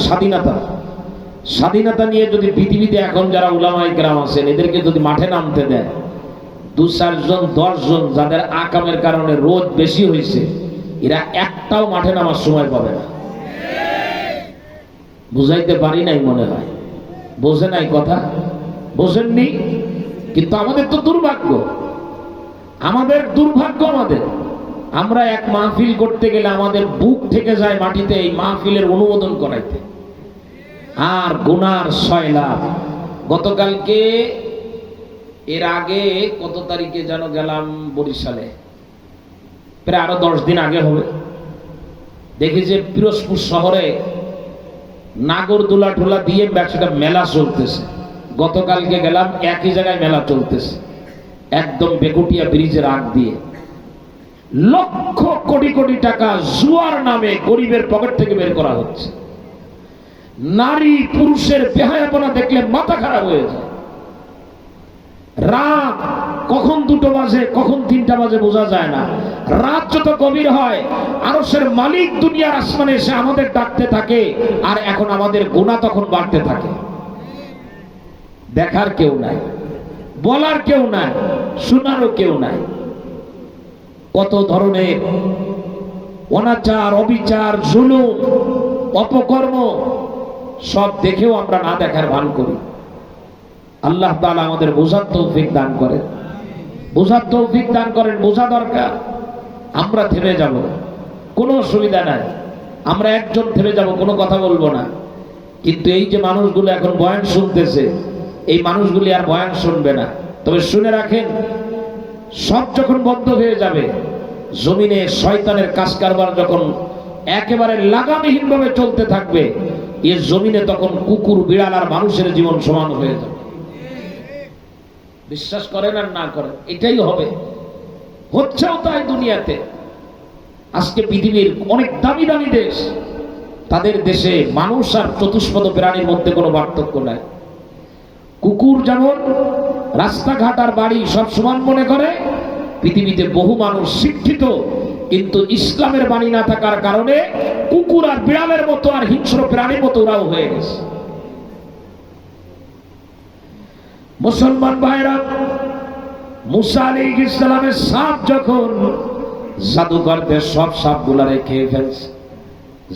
S1: স্বাধীনতা নিয়ে যদি পৃথিবীতে এখন যারা উলামায়ে কেরাম আছেন এদেরকে যদি মাঠে নামতে দেয়, 2-4 জন 10 জন যাদের আকামের কারণে রোদ বেশি হয়েছে, এরা একটাও মাঠে নামার সময় পাবে না। বুঝাইতে পারি নাই মনে হয়, বোঝে নাই কথা, বোঝেননি। কিন্তু আমাদের তো দুর্ভাগ্য, আমাদের আমরা এক মাহফিল করতে গেলে আমাদের বুক থেকে যায় মাটিতে এই মাহফিলের অনুমোদন করাইতে।
S2: আর গুনার 6 লাখ। গতকালকে এর আগে কত তারিখে যেন গেলাম বরিশালে, প্রায় আরো 10 দিন আগে হবে। দেখি যে পিরোজপুর শহরে নাগরদোলা টোলা দিয়ে ব্যবসাটা মেলা চলতেছে। গতকালকে গেলাম, একই জায়গায় মেলা চলতেছে, একদম বেকুটিয়া ব্রিজের আগ দিয়ে। লক্ষ কোটি কোটি টাকা জুয়ার নামে গরিবের পকেট থেকে বের করা হচ্ছে। নারী পুরুষের বেহায়াপনা দেখলে মাথা খারাপ হয়ে যায়। রাত কখন 2টো বাজে, কখন 3টা বাজে বোঝা যায় না। রাত যত গভীর হয়, আরশের মালিক দুনিয়ার আসমানে এসে আমাদের ডাকতে থাকে, আর এখন আমাদের গুনাহ তখন বাড়তে থাকে। দেখার কেউ নাই, বলার কেউ নাই, শোনারও কেউ নাই। কত ধরনের অনাচার, অবিচার, জুলুম, অপকর্ম সব দেখেও আমরা না দেখার ভান করি। আল্লাহ তাআলা আমাদের বোঝার তৌফিক দান করেন, বোঝার তৌফিক দান করেন। বোঝা দরকার। আমরা থেমে যাব, কোনো অসুবিধা নাই। আমরা একজন থেমে যাব, কোনো কথা বলবো না। কিন্তু এই যে মানুষগুলো এখন বয়ান শুনতেছে, এই মানুষগুলি আর বয়ান শুনবে না। তবে শুনে রাখেন, সব যখন বন্ধ হয়ে যাবে, জমিনে শয়তানের কাজ কারবার যখন একেবারে লাগামহীন ভাবে চলতে থাকবে, এর জমিনে তখন কুকুর, বিড়াল আর মানুষের জীবন সমান হয়ে যাবে। বিশ্বাস করেন আর না করেন, এটাই হবে, হচ্ছেও তাই দুনিয়াতে। আজকে পৃথিবীর অনেক দামি দামি দেশ, তাদের দেশে মানুষ আর চতুষ্পদ প্রাণীর মধ্যে কোনো পার্থক্য নাই। কুকুর যেমন রাস্তাঘাট আর বাড়ি সব সমান মনে করে, পৃথিবীতে বহু মানুষ শিক্ষিত, কিন্তু ইসলামের বাণী না থাকার কারণে কুকুর আর বিড়ালের মতো আর হিংস্র প্রাণীর মতো ওরাও হয়ে গেছে। মুসলমান ভাইরা, মুসা আলাইহিস সালামের সাপ যখন জাদুকরদের সব সাপগুলারে খেয়ে ফেলছে,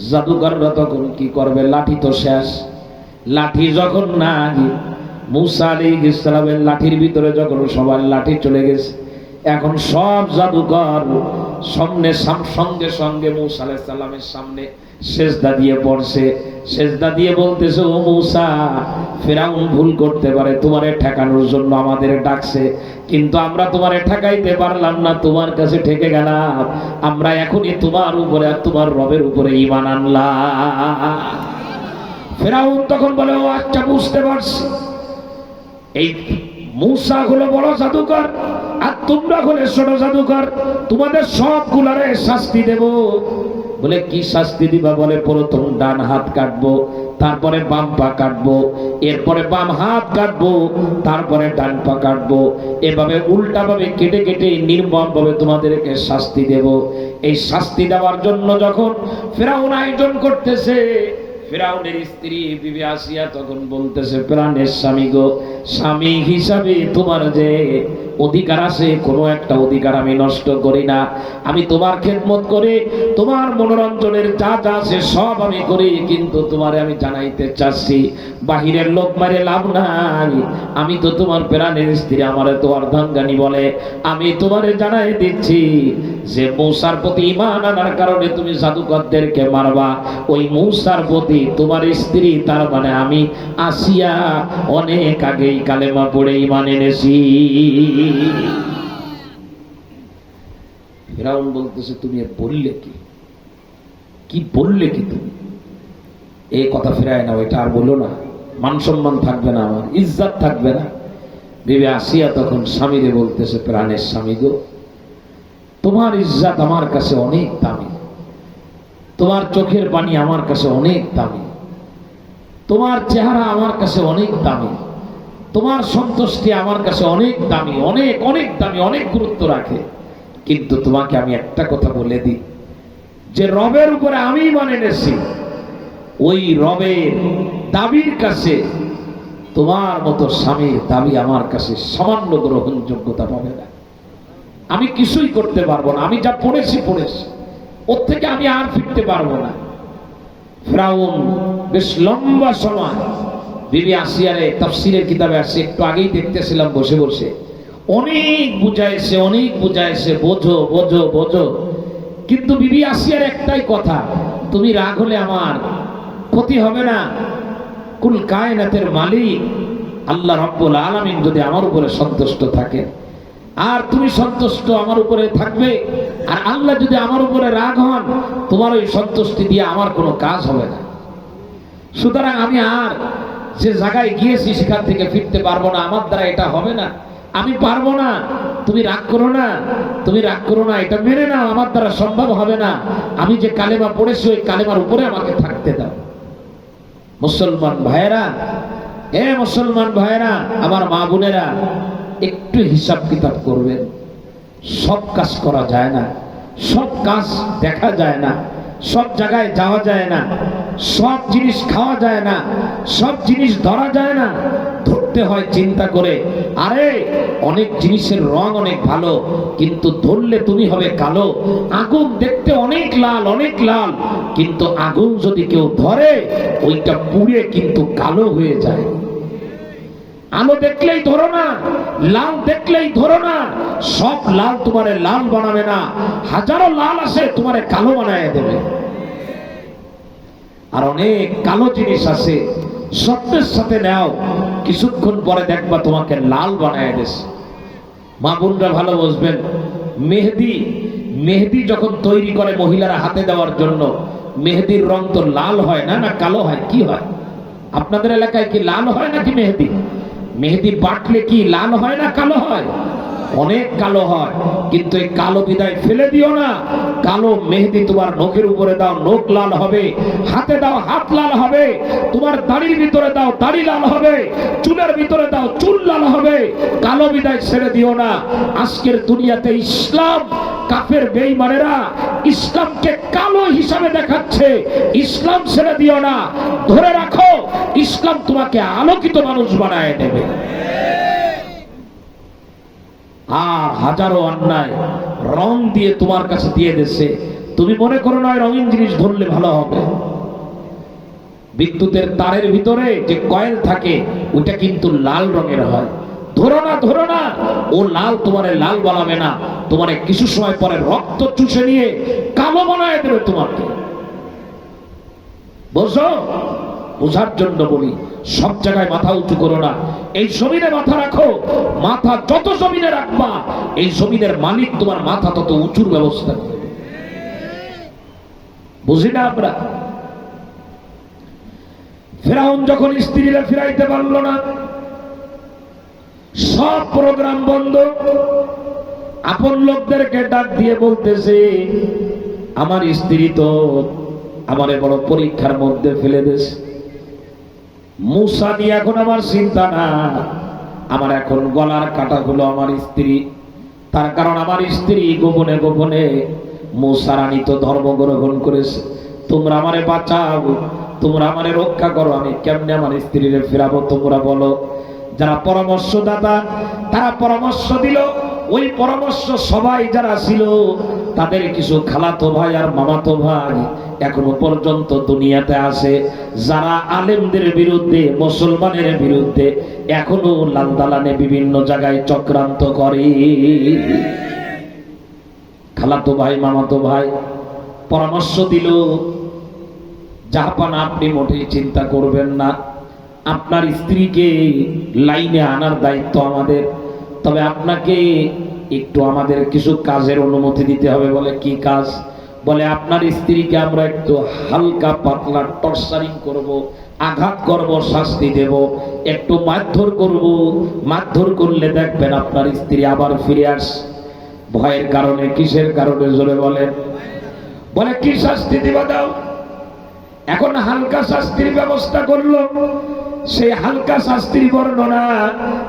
S2: জাদুকররা তখন কি করবে? লাঠি তো শেষ। লাঠি যখন নাই, মুসা আলাইহিস সালামের লাঠির ভিতরে যখন সবার লাঠি চলে গেছে, এখন সব জাদুকর সঙ্গে সঙ্গে মুসা আলাইহিস সালামের সামনে সেজদা দিয়ে পড়ছে। সেজদা দিয়ে বলতেছে, ও মুসা, ফেরাউন ভুল করতে পারে, তোমারে ঠেকানোর জন্য আমাদের ডাকছে, কিন্তু আমরা তোমারে ঠেকাইতে পারলাম না, তোমার কাছে ঠেকে গেলাম। আমরা এখনই তোমার উপরে আর তোমার রবের উপরে ঈমান আনলাম। ফেরাউন তখন বলে, ও আচ্ছা, বুঝতে পারছি, এই মুসা হলো বড় জাদুকর আর তোমরা হলে ছোট জাদুকর, তোমাদের সবগুলারে শাস্তি দেব। বলে, কি শাস্তি দিবা? বলে, প্রথম ডান হাত কাটবো, তারপরে বাম পা কাটবো, এরপরে বাম হাত কাটবো, তারপরে ডান পা কাটবো। এভাবে উল্টা ভাবে কেটে কেটে নির্মম ভাবে তোমাদেরকে শাস্তি দেব। এই শাস্তি দেওয়ার জন্য যখন ফেরাউন আয়োজন করতেছে, ফেরাউনের স্ত্রী বিবি আসিয়া তখন বলতেছে, প্রাণের স্বামী গো, স্বামী হিসাবে তোমার যে অধিকার আছে, কোনো একটা অধিকার আমি নষ্ট করি না। আমি তোমার খেদমত করে তোমার মনোরঞ্জনের যা যা আছে সব আমি করি, কিন্তু তোমারে আমি জানাইতে চাচ্ছি, বাহিরের লোক মারে লাভ নাই। আমি তো তোমার প্রাণের স্ত্রী, আমারে তো অর্ধাঙ্গানী বলে। আমি তোমারে জানাই দিচ্ছি যে মূসার প্রতি ঈমান আনার কারণে তুমি জাদুকরদেরকে মারবা, ওই মূসার প্রতি তোমার স্ত্রী, তার মানে আমি আসিয়া অনেক আগেই কালেমা পড়ে ঈমান এনেছি। ফেরাউন বলতেছে, তুমি বললে কি বললে কি? তুমি এই কথা ফেরায় না, এটা আর বলো না, মান সম্মান থাকবে না, আমার ইজ্জত থাকবে না। বিবি আসিয়া তখন স্বামীরে বলতেছে, প্রাণের স্বামী গো, তোমার ইজ্জত আমার কাছে অনেক দামি, তোমার চোখের পানি আমার কাছে অনেক দামি, তোমার চেহারা আমার কাছে অনেক দামি, তোমার সন্তুষ্টি আমার কাছে অনেক দামি, অনেক অনেক দামি, অনেক গুরুত্ব রাখে। কিন্তু তোমাকে আমি একটা কথা বলে দিই, যে রবের উপরে আমি ঈমান এনেছি, ওই রবের দাবির কাছে তোমার মতো স্বামীর দাবি আমার কাছে সামান্য গ্রহণযোগ্যতা পাবে না। আমি কিছুই করতে পারবো না, আমি যা পড়েছি ওর থেকে আমি আর ফিরতে পারবো না। ফেরাউন বেশ লম্বা সময় বিবি আসিয়ারে তাফসীরের কিতাবে আছে, একটু আগেই দেখতেছিলাম বসে বসে, অনেক বুঝাইছে, বোঝো বোঝো বোঝো, কিন্তু বিবি আসিয়ার একটাই কথা, তুমি রাগ হলে আমার ক্ষতি হবে না, কুল কায়নাতের মালিক আল্লাহ রাব্বুল আলামিন যদি আমার উপরে সন্তুষ্ট থাকে, আর তুমি সন্তুষ্ট আমার উপরে থাকবে, আর আল্লাহ যদি আমার উপরে রাগ হন, তোমার ওই সন্তুষ্টি দিয়ে আমার কোনো কাজ হবে না। সুতরাং আমি আর যে জায়গায় গিয়েছি সেখান থেকে ফিরতে পারবো না, আমার দ্বারা এটা হবে না, আমি পারবো না। তুমি রাগ করো না, তুমি রাগ করো না, এটা মেনে নাও, আমার দ্বারা সম্ভব হবে না। আমি যে কালেমা পড়েছি ওই কালেমার উপরে আমাকে থাকতে দাও। মুসলমান ভাইয়েরা, হে মুসলমান ভাইয়েরা, আমার মা বোনেরা, একটু হিসাব কিতাব করবেন। সব কাজ করা যায় না, সব কাজ দেখা যায় না, সব জায়গায় যাওয়া যায় না, সব জিনিস খাওয়া যায় না, সব জিনিস ধরা যায় না, ধরতে হয় চিন্তা করে। আরে অনেক জিনিসের রং অনেক ভালো, কিন্তু ধরলে তুমি হবে কালো। আগুন দেখতে অনেক লাল, অনেক লাল, কিন্তু আগুন যদি কেউ ধরে ওইটা পুড়ে কিন্তু কালো হয়ে যায়। আলো দেখলেই ধরো না, লাল দেখলেই ধরো না। সব লাল তোমারে লাল বানাবে না, হাজারো লাল আছে তোমারে কালো বানায় দেবে। আর অনেক কালো জিনিস আছে, সত্যের সাথে নাও, কিছুক্ষণ পরে দেখবা তোমাকে লাল বানায় দেছে। মা বোনরা ভালো বুঝবেন, মেহেদি যখন তৈরি করে মহিলারা হাতে দেওয়ার জন্য, মেহেদির রং তো লাল হয় না, না কালো হয়? কি হয়? আপনাদের এলাকায় কি লাল হয় নাকি মেহেদি? মেহেদি বাটলে কি লাল হয় না কালো হয়? অনেক কালো হয়। কিন্তু এই কালো বিদায় ফেলে দিও না। কালো মেহেদি তোমার নখের উপরে দাও, নখ লাল হবে। হাতে দাও, হাত লাল হবে। তোমার দাড়ির ভিতরে দাও, দাড়ি লাল হবে। চুলের ভিতরে দাও, চুল লাল হবে। কালো বিদায় ছেড়ে দিও না। আজকের দুনিয়াতে ইসলাম, কাফের বেঈমানেরা ইসলামকে কালো হিসাবে দেখাচ্ছে। ইসলাম ছেড়ে দিও না, ধরে রাখো। ইসলাম তোমাকে আলোকিত মানুষ বানায় দেবে। আর হাজারো অন্যায় রং দিয়ে তোমার কাছে দিয়ে দিচ্ছে, তুমি মনে করো না রঙিন জিনিস ধরলে ভালো হবে। বিদ্যুতের তারের ভিতরে যে কয়েল থাকে ওটা কিন্তু লাল রঙের হয়। ধরো না, ধরো না, ও লাল তোমারে লাল বানাবে না, তোমারে কিছু সময় পরে রক্ত চুষে নিয়ে কালো বানায় দেবে তোমাকে। বুঝো? বোঝার জন্য বলি, সব জায়গায় মাথা উঁচু করো না। এই জমিনে মাথা রাখো। মাথা যত জমিনে রাখবা, এই জমিনের মালিক তোমার মাথা তত উঁচুর ব্যবস্থা করবে। বুঝি না আমরা? ফেরাউন যখন স্ত্রীরা ফিরাইতে পারলো না, সব প্রোগ্রাম বন্ধ। আপন লোকদেরকে ডাক দিয়ে বলতেছে, আমার স্ত্রী তো আমারে বড় পরীক্ষার মধ্যে ফেলে দিয়েছে। মুসা নিয়ে এখন আমার চিন্তা না, আমার এখন গলার কাটা হলো আমার স্ত্রী। তার কারণ আমার স্ত্রী গোপনে গোপনে মুসার আনিত ধর্ম গ্রহণ করেছে। তোমরা আমারে বাঁচাও, তোমরা আমারে রক্ষা করো। আমি কেমনে আমার স্ত্রীরে ফেরাবো তোমরা বলো। যারা পরামর্শদাতা তারা পরামর্শ দিল। ওই পরামর্শ সবাই যারা ছিল, তাদের কিছু খালাতো ভাই আর মামাতো ভাই এখনো পর্যন্ত দুনিয়াতে আছে, যারা আলেমদের বিরুদ্ধে, মুসলমানের বিরুদ্ধে এখনো লাল দালানে বিভিন্ন জায়গায় চক্রান্ত করে। খালাতো ভাই মামাতো ভাই পরামর্শ দিল, জাহাপানা আপনি মোটেই চিন্তা করবেন না, আপনার স্ত্রীকে লাইনে আনার দায়িত্ব আমাদের, তবে আপনাকে একটু আমাদের কিছু কাজের অনুমতি দিতে হবে। বলে কি কাজ? বলে আপনার স্ত্রীকে আমরা একটু হালকা পাতলা টর্চারিং করব, আঘাত করব, শাস্তি দেব, একটু মারধর করব। মারধর করলে দেখবেন আপনার স্ত্রী আবার ফিরে আস। ভয়ের কারণে, কিসের কারণে জোরে বলেন? বলে কি শাস্তি দিবা দাও। এখন হালকা শাস্তির ব্যবস্থা করলো। সেই হালকা শাস্তির বর্ণনা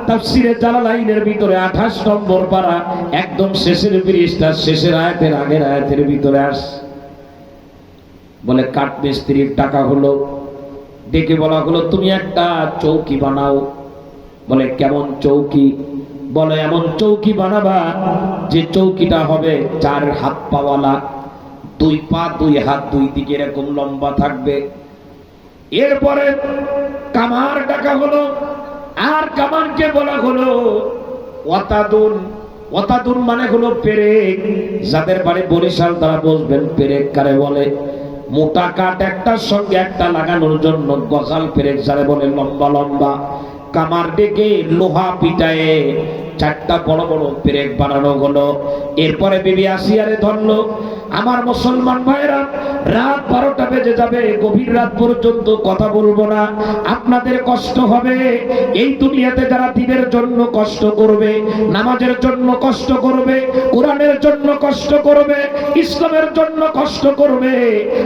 S2: তাফসীরে জালালাইনের ভিতরে 28 নম্বর পারা একদম শেষের পৃষ্ঠা, শেষের আয়াতের আগের আয়াতের ভিতরে আস। বলে কাঠ মিস্ত্রির টাকা হলো, ডেকে বলা হলো তুমি একটা চৌকি বানাও। বলে কেমন চৌকি? বলে এমন চৌকি বানাবা যে চৌকিটা হবে 4 হাত পাওয়ালা, 2 পা 2 হাত 2 দিকে এরকম লম্বা থাকবে। এরপরে কামার ডাকা হলো, আর কামারকে বলা হলো ওয়াতাদুন। ওয়াতাদুন মানে হলো পেরেক। যাদের বাড়ি বরিশাল তারা বলবেন পেরেক কারে বলে। মোটা কাঠ একটার সঙ্গে একটা লাগানোর জন্য গজাল পেরেক যারে বলে লম্বা লম্বা কামার ডেকে লোহা পিটায়ে চারটা বড় বড় পেরেক বানানো হলো। এরপরে বিবি আসিয়ারে ধরলো। আমার মুসলমান ভাইরা, রাত 12টা বেজে যাবে, গভীর রাত পর্যন্ত কথা বলবো না, আপনাদের কষ্ট হবে। এই দুনিয়াতে যারা দিনের জন্য কষ্ট করবে, নামাজের জন্য কষ্ট করবে, কোরআনের জন্য কষ্ট করবে, ইসলামের জন্য কষ্ট করবে,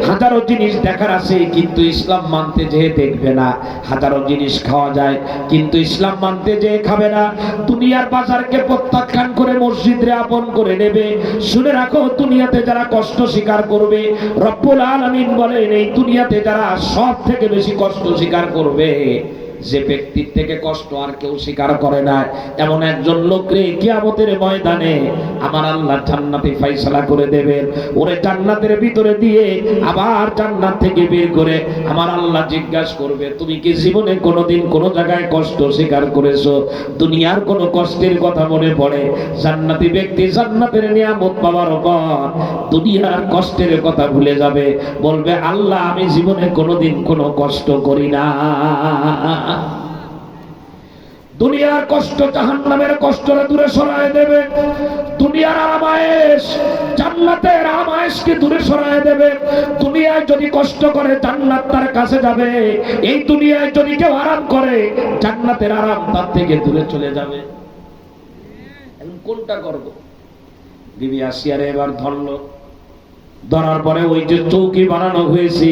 S2: হাজারো জিনিস দেখার আছে কিন্তু ইসলাম মানতে যেয়ে দেখবে না। হাজারো জিনিস খাওয়া যায় কিন্তু ইসলাম মানতে যেয়ে খাবে না। দুনিয়ার বাজারকে প্রত্যাখ্যান করে মসজিদে আপন করে নেবে। শুনে রাখো, দুনিয়াতে যারা কষ্ট স্বীকার করবে, রব্বুল আলামিন বলেন এই দুনিয়াতে যারা সব থেকে বেশি কষ্ট স্বীকার করবে, যে ব্যক্তির থেকে কষ্ট আর কেউ স্বীকার করে না, এমন একজন লোকরে কিয়ামতের ময়দানে আমার আল্লাহ জান্নাতে ফয়সালা করে দেবেন। ওরে জান্নাতের ভিতরে দিয়ে আবার জান্নাত থেকে বের করে আমার আল্লাহ জিজ্ঞাসা করবে, তুমি কি জীবনে কোনোদিন কোনো জায়গায় কষ্ট স্বীকার করেছো? দুনিয়ার কোনো কষ্টের কথা মনে পড়ে? জান্নাতি ব্যক্তি জান্নাতের নিয়ামত পাওয়ার পর দুনিয়ার কষ্টের কথা ভুলে যাবে, বলবে আল্লাহ আমি জীবনে কোনোদিন কোনো কষ্ট করি না। দুনিয়ার কষ্ট জাহান্নামের কষ্টরে দূরে সরায় দেবে, দুনিয়ার আরামায়েশ জান্নাতের আরামায়েশকে দূরে সরায় দেবে। দুনিয়ায় যদি কষ্ট করে জান্নাত তার কাছে যাবে, এই দুনিয়ায় যদি কেউ আরাম করে জান্নাতের আরাম তার থেকে দূরে চলে যাবে। এখন কোনটা করব? বিবি আসিয়ারে এবার ধরলো। ধরার পরে ওই যে চৌকি বানানো হয়েছে,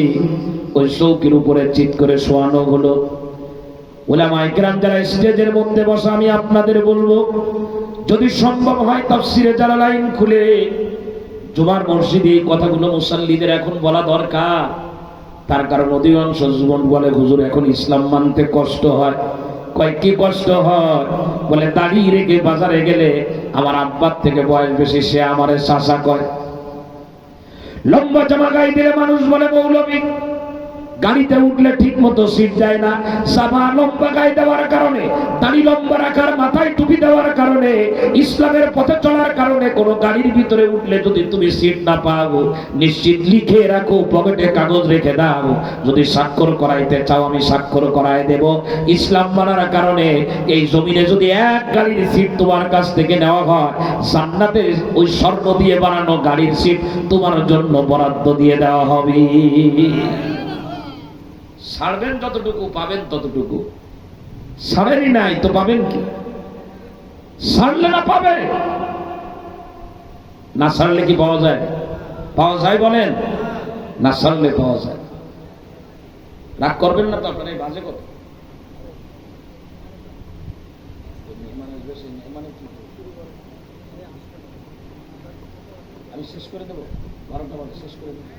S2: ওই চৌকির উপরে চিৎ করে শোয়ানো হলো। উলামায়ে কেরাম যারা স্টেজের মধ্যে বসা, আমি আপনাদের বলবো, যদি সম্ভব হয় তাফসিরে জালালাইন খুলে জুমার মসজিদে এই কথাগুলো মুসাল্লিদের এখন বলা দরকার। তার কারণ অধিকাংশ যুবক বলে হুজুর এখন ইসলাম মানতে কষ্ট হয়। কয় কি কষ্ট হয়? বলে দাড়ি রেখে বাজারে গেলে আমার আব্বার থেকে বয়স বেশি, সে আমারে চাচা কয়। লম্বা জামা গায়ে দিলে মানুষ বলে মৌলবী। গাড়িতে উঠলে ঠিক মতো সিট যায় না। জামা লম্বা গায়ে দেওয়ার কারণে, দাড়ি লম্বা রাখার, মাথায় টুপি দেওয়ার কারণে, ইসলামের পথে চলার কারণে কোনো গাড়ির ভিতরে উঠলে যদি তুমি সিট না পাও, নিশ্চিত লিখে রাখো, পকেটে কাগজ রেখে দাও, যদি স্বাক্ষর করাইতে চাও আমি স্বাক্ষর করাই দেব। ইসলাম মানার কারণে এই জমিনে যদি এক গাড়ির সিট তোমার কাছ থেকে নেওয়া হয়, জান্নাতে ওই স্বর্ণ দিয়ে বানানো গাড়ির সিট তোমার জন্য বরাদ্দ দিয়ে দেওয়া হবে। ছাড়বেন যতটুকু, পাবেন ততটুকু। ছাড়েনি নাই তো পাবেন কি? ছাড়লে না পাবে, না ছাড়লে কি পাওয়া যায়? পাওয়া যায় বলেন? না ছাড়লে পাওয়া যায়। রাগ করবেন না তো আপনারা? এই বাজে কথা। আমি শেষ করে দেবো, 12টা বাজে শেষ করে দেবো।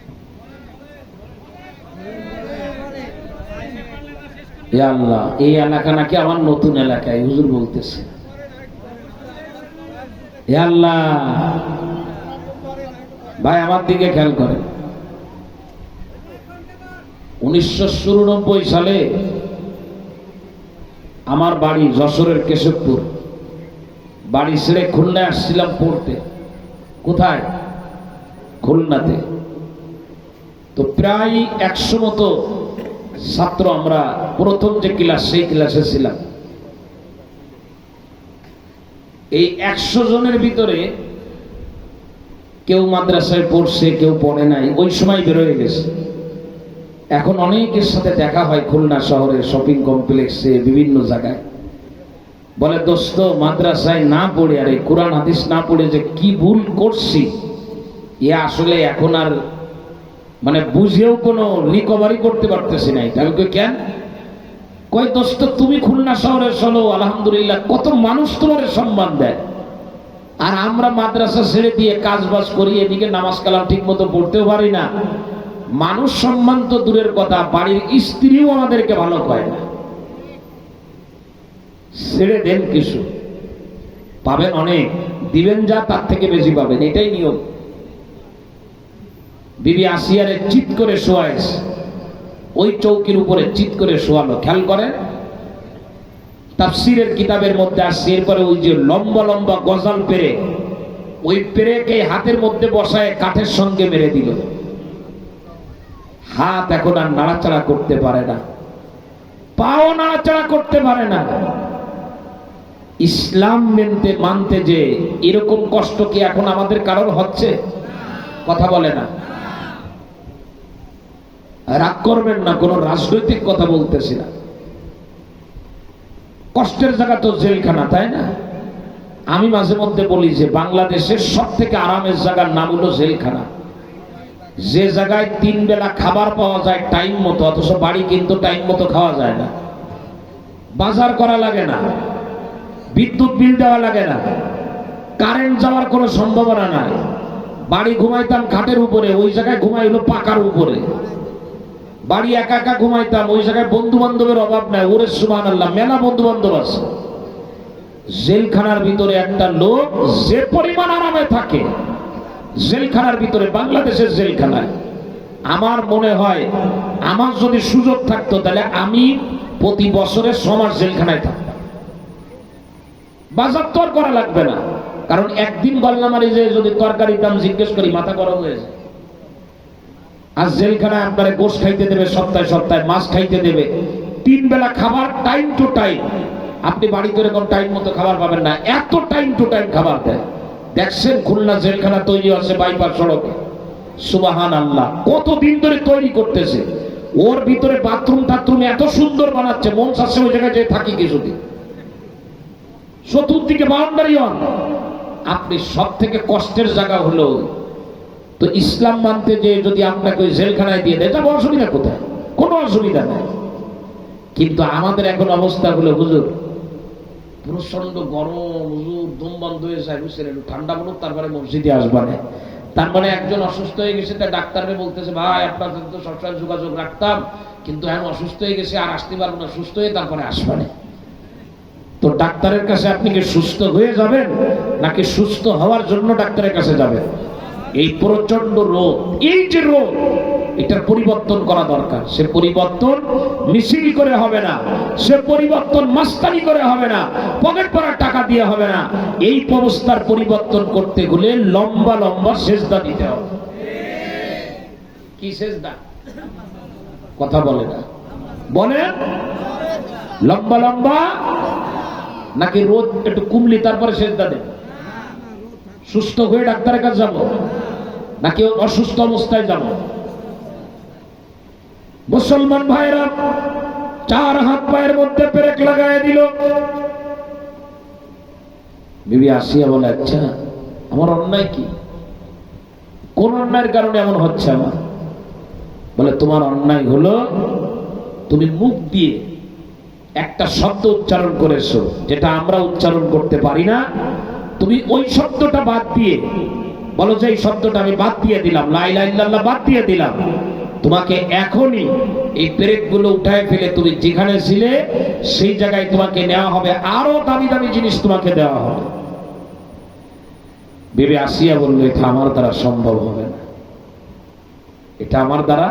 S2: আল্লাহ, এই এলাকা নাকি আমার নতুন এলাকায় হুজুর বলতেছে। আল্লাহ ভাই আমার দিকে খেয়াল করেন। 1994 সালে আমার বাড়ি যশোরের কেশবপুর। বাড়ি ছেড়ে খুলনায় আসছিলাম পড়তে। কোথায়? খুলনাতে। তো প্রায় 100 মতো ছাত্র আমরা প্রথম যে ক্লাস, সেই ক্লাসে ছিলাম। এই 100 জনের ভিতরে কেউ মাদ্রাসায় পড়ছে, কেউ পড়ে নাই, ওই সময় বেরোয় গেছে। এখন অনেকের সাথে দেখা হয় খুলনা শহরের শপিং কমপ্লেক্সে, বিভিন্ন জায়গায়। বলে দোস্ত, মাদ্রাসায় না পড়ে আর এই কোরআন হাদিস না পড়ে যে কি ভুল করছি, এ আসলে এখন আর মানে বুঝেও কোনো রিকভারি করতে পারতেছি না। এটা কেন? কয় দোস্ত, তুমি খুলনা শহরের চলো, আলহামদুলিল্লাহ কত মানুষ তোমার সম্মান দেয়, আর আমরা মাদ্রাসা ছেড়ে দিয়ে কাজ বাজ করি, এদিকে নামাজ কালাম ঠিক মতো পড়তেও পারি না। মানুষ সম্মান তো দূরের কথা, বাড়ির স্ত্রীও আমাদেরকে ভালো কয় না। ছেড়ে দেন কিছু, পাবেন অনেক, দিবেন যা তার থেকে বেশি পাবেন, এটাই নিয়ম। বিবি আসিয়ারে চিৎ করে শোয়াইছে, ওই চৌকির উপরে চিৎ করে শোয়ালো। খেয়াল করেন, তাফসীরের কিতাবের মধ্যে আসছে। এরপরে ওই যে লম্বা লম্বা গজাল পেরে, ওই পেরেকে হাতের মধ্যে বসায় কাঠের সঙ্গে মেরে দিল। হাত এখন আর নাড়াচাড়া করতে পারে না, পাও নাড়াচাড়া করতে পারে না। ইসলাম মানতে যে এরকম কষ্ট কি এখন আমাদের কারোর হচ্ছে? কথা বলে না, রাগ করবেন না, কোন রাজনৈতিক কথা বলতেছি না। কষ্টের জায়গা তো জেলখানা, তাই না? আমি মাঝে মধ্যে বলি যে বাংলাদেশের সব থেকে আরামের জায়গার নাম হলো জেলখানা। যে জায়গায় 3 বেলা খাবার পাওয়া যায় টাইম মতো, অথচ বাড়ি কিন্তু টাইম মতো খাওয়া যায় না। বাজার করা লাগে না, বিদ্যুৎ বিল দেওয়া লাগে না, কারেন্ট যাওয়ার কোনো সম্ভাবনা নাই। বাড়ি ঘুমাইতাম খাটের উপরে, ওই জায়গায় ঘুমাইলো পাকার উপরে। বাড়ি একা একা ঘুমাইতাম, ওই জায়গায় বন্ধু বান্ধবের অভাব নাই। ওরে সুবহানাল্লাহ, মেলা বন্ধু বান্ধব আছে। জেলখানার ভিতরে একটা লোক যে পরিমাণ আরামে থাকে, জেলখানার ভিতরে, বাংলাদেশের জেলখানায়, আমার মনে হয় আমার যদি সুযোগ থাকতো তাহলে আমি প্রতি বছরে 6 মাস জেলখানায় থাকতাম। বাজার তো আর করা লাগবে না, কারণ একদিন গল্লা মারি যে যদি তরকারির দাম জিজ্ঞেস করি মাথা গরম হয়ে যায়। আর জেলখানায় আপনারা গোশ খাইতে দেবে, সপ্তাহে সপ্তাহে মাছ খাইতে দেবে, 3 বেলা খাবার টাইম টু টাইম। আপনি বাড়িতে এরকম টাইম মতো খাবার পাবেন না, এত টাইম টু টাইম খাবার দেয়। দেখছেন খুলনা জেলখানা তৈরি হচ্ছে বাইপাস সড়কে, সুবহানাল্লাহ, কতদিন ধরে তৈরি করতেছে। ওর ভিতরে বাথরুম টাথরুম এত সুন্দর বানাচ্ছে, মন চাচ্ছে ওই জায়গায় যে থাকি কিছুদিন। চতুর্দিকে বাউন্ডারি অন। আপনি সব থেকে কষ্টের জায়গা হলো তো ইসলাম মানতে যে যদি আপনাকে ওই জেলখানায় দিয়ে দেয়, এটা অসুবিধা কোথায়? কোনো অসুবিধা নাই। কিন্তু আমাদের এখন অবস্থা হলো, হুজুর প্রচন্ড গরম, হুজুর দম বন্ধ হয়ে যায়, বুঝছেন, একটু ঠান্ডা বলুক তারপরে মসজিদে আসবানে। তার মানে একজন অসুস্থ হয়ে গেছে, তাই ডাক্তারকে বলতেছে, ভাই আপনার সাথে তো সবসময় যোগাযোগ রাখতাম, কিন্তু এখন অসুস্থ হয়ে গেছে, আর আসতে পারবো না, সুস্থ হয়ে তারপরে আসবানে। তো ডাক্তারের কাছে আপনি কি সুস্থ হয়ে যাবেন, নাকি সুস্থ হওয়ার জন্য ডাক্তারের কাছে যাবেন? এই প্রচন্ড রোগ, এই যে রোগ, এটার পরিবর্তন করা দরকার। সে পরিবর্তন মিছিল করে হবে না, সে পরিবর্তন মাস্তানি করে হবে না, পকেট ভরা টাকা দিয়ে হবে না। এই অবস্থার পরিবর্তন করতে হলে লম্বা লম্বা সেজদা দিতে হবে। কি সেজদা? কথা বলে না, বলে লম্বা লম্বা, নাকি রোজ একটু কুমলি তারপরে সেজদা দেন? সুস্থ হয়ে ডাক্তারের কাছে যাবো, নাকি অসুস্থ অবস্থায় যাব? মুসলমান ভাইরা 4 হাত পায়ের মধ্যে পেরেক লাগাই দিল। বিবি আসিয়া বলে, আচ্ছা আমার অন্যায় কি? কোন অন্যায়ের কারণে এমন হচ্ছে আমার? বলে, তোমার অন্যায় হলো তুমি মুখ দিয়ে একটা শব্দ উচ্চারণ করেছো যেটা আমরা উচ্চারণ করতে পারি না। তুমি ওই শব্দটা বাদ দিয়ে বলো যে এই শব্দটা আমি বাদ দিয়ে দিলাম, লা ইলাহা ইল্লাল্লাহ বাদ দিয়ে দিলাম। তোমাকে এখনই এই পেরেকগুলো উঠায় ফেলে তুমি যেখানে ছিলে সেই জায়গায় তোমাকে নেওয়া হবে, আরো দামি দামি জিনিস তোমাকে দেওয়া হবে। বিবি আসিয়া বললো, এটা আমার দ্বারা সম্ভব হবে না, এটা আমার দ্বারা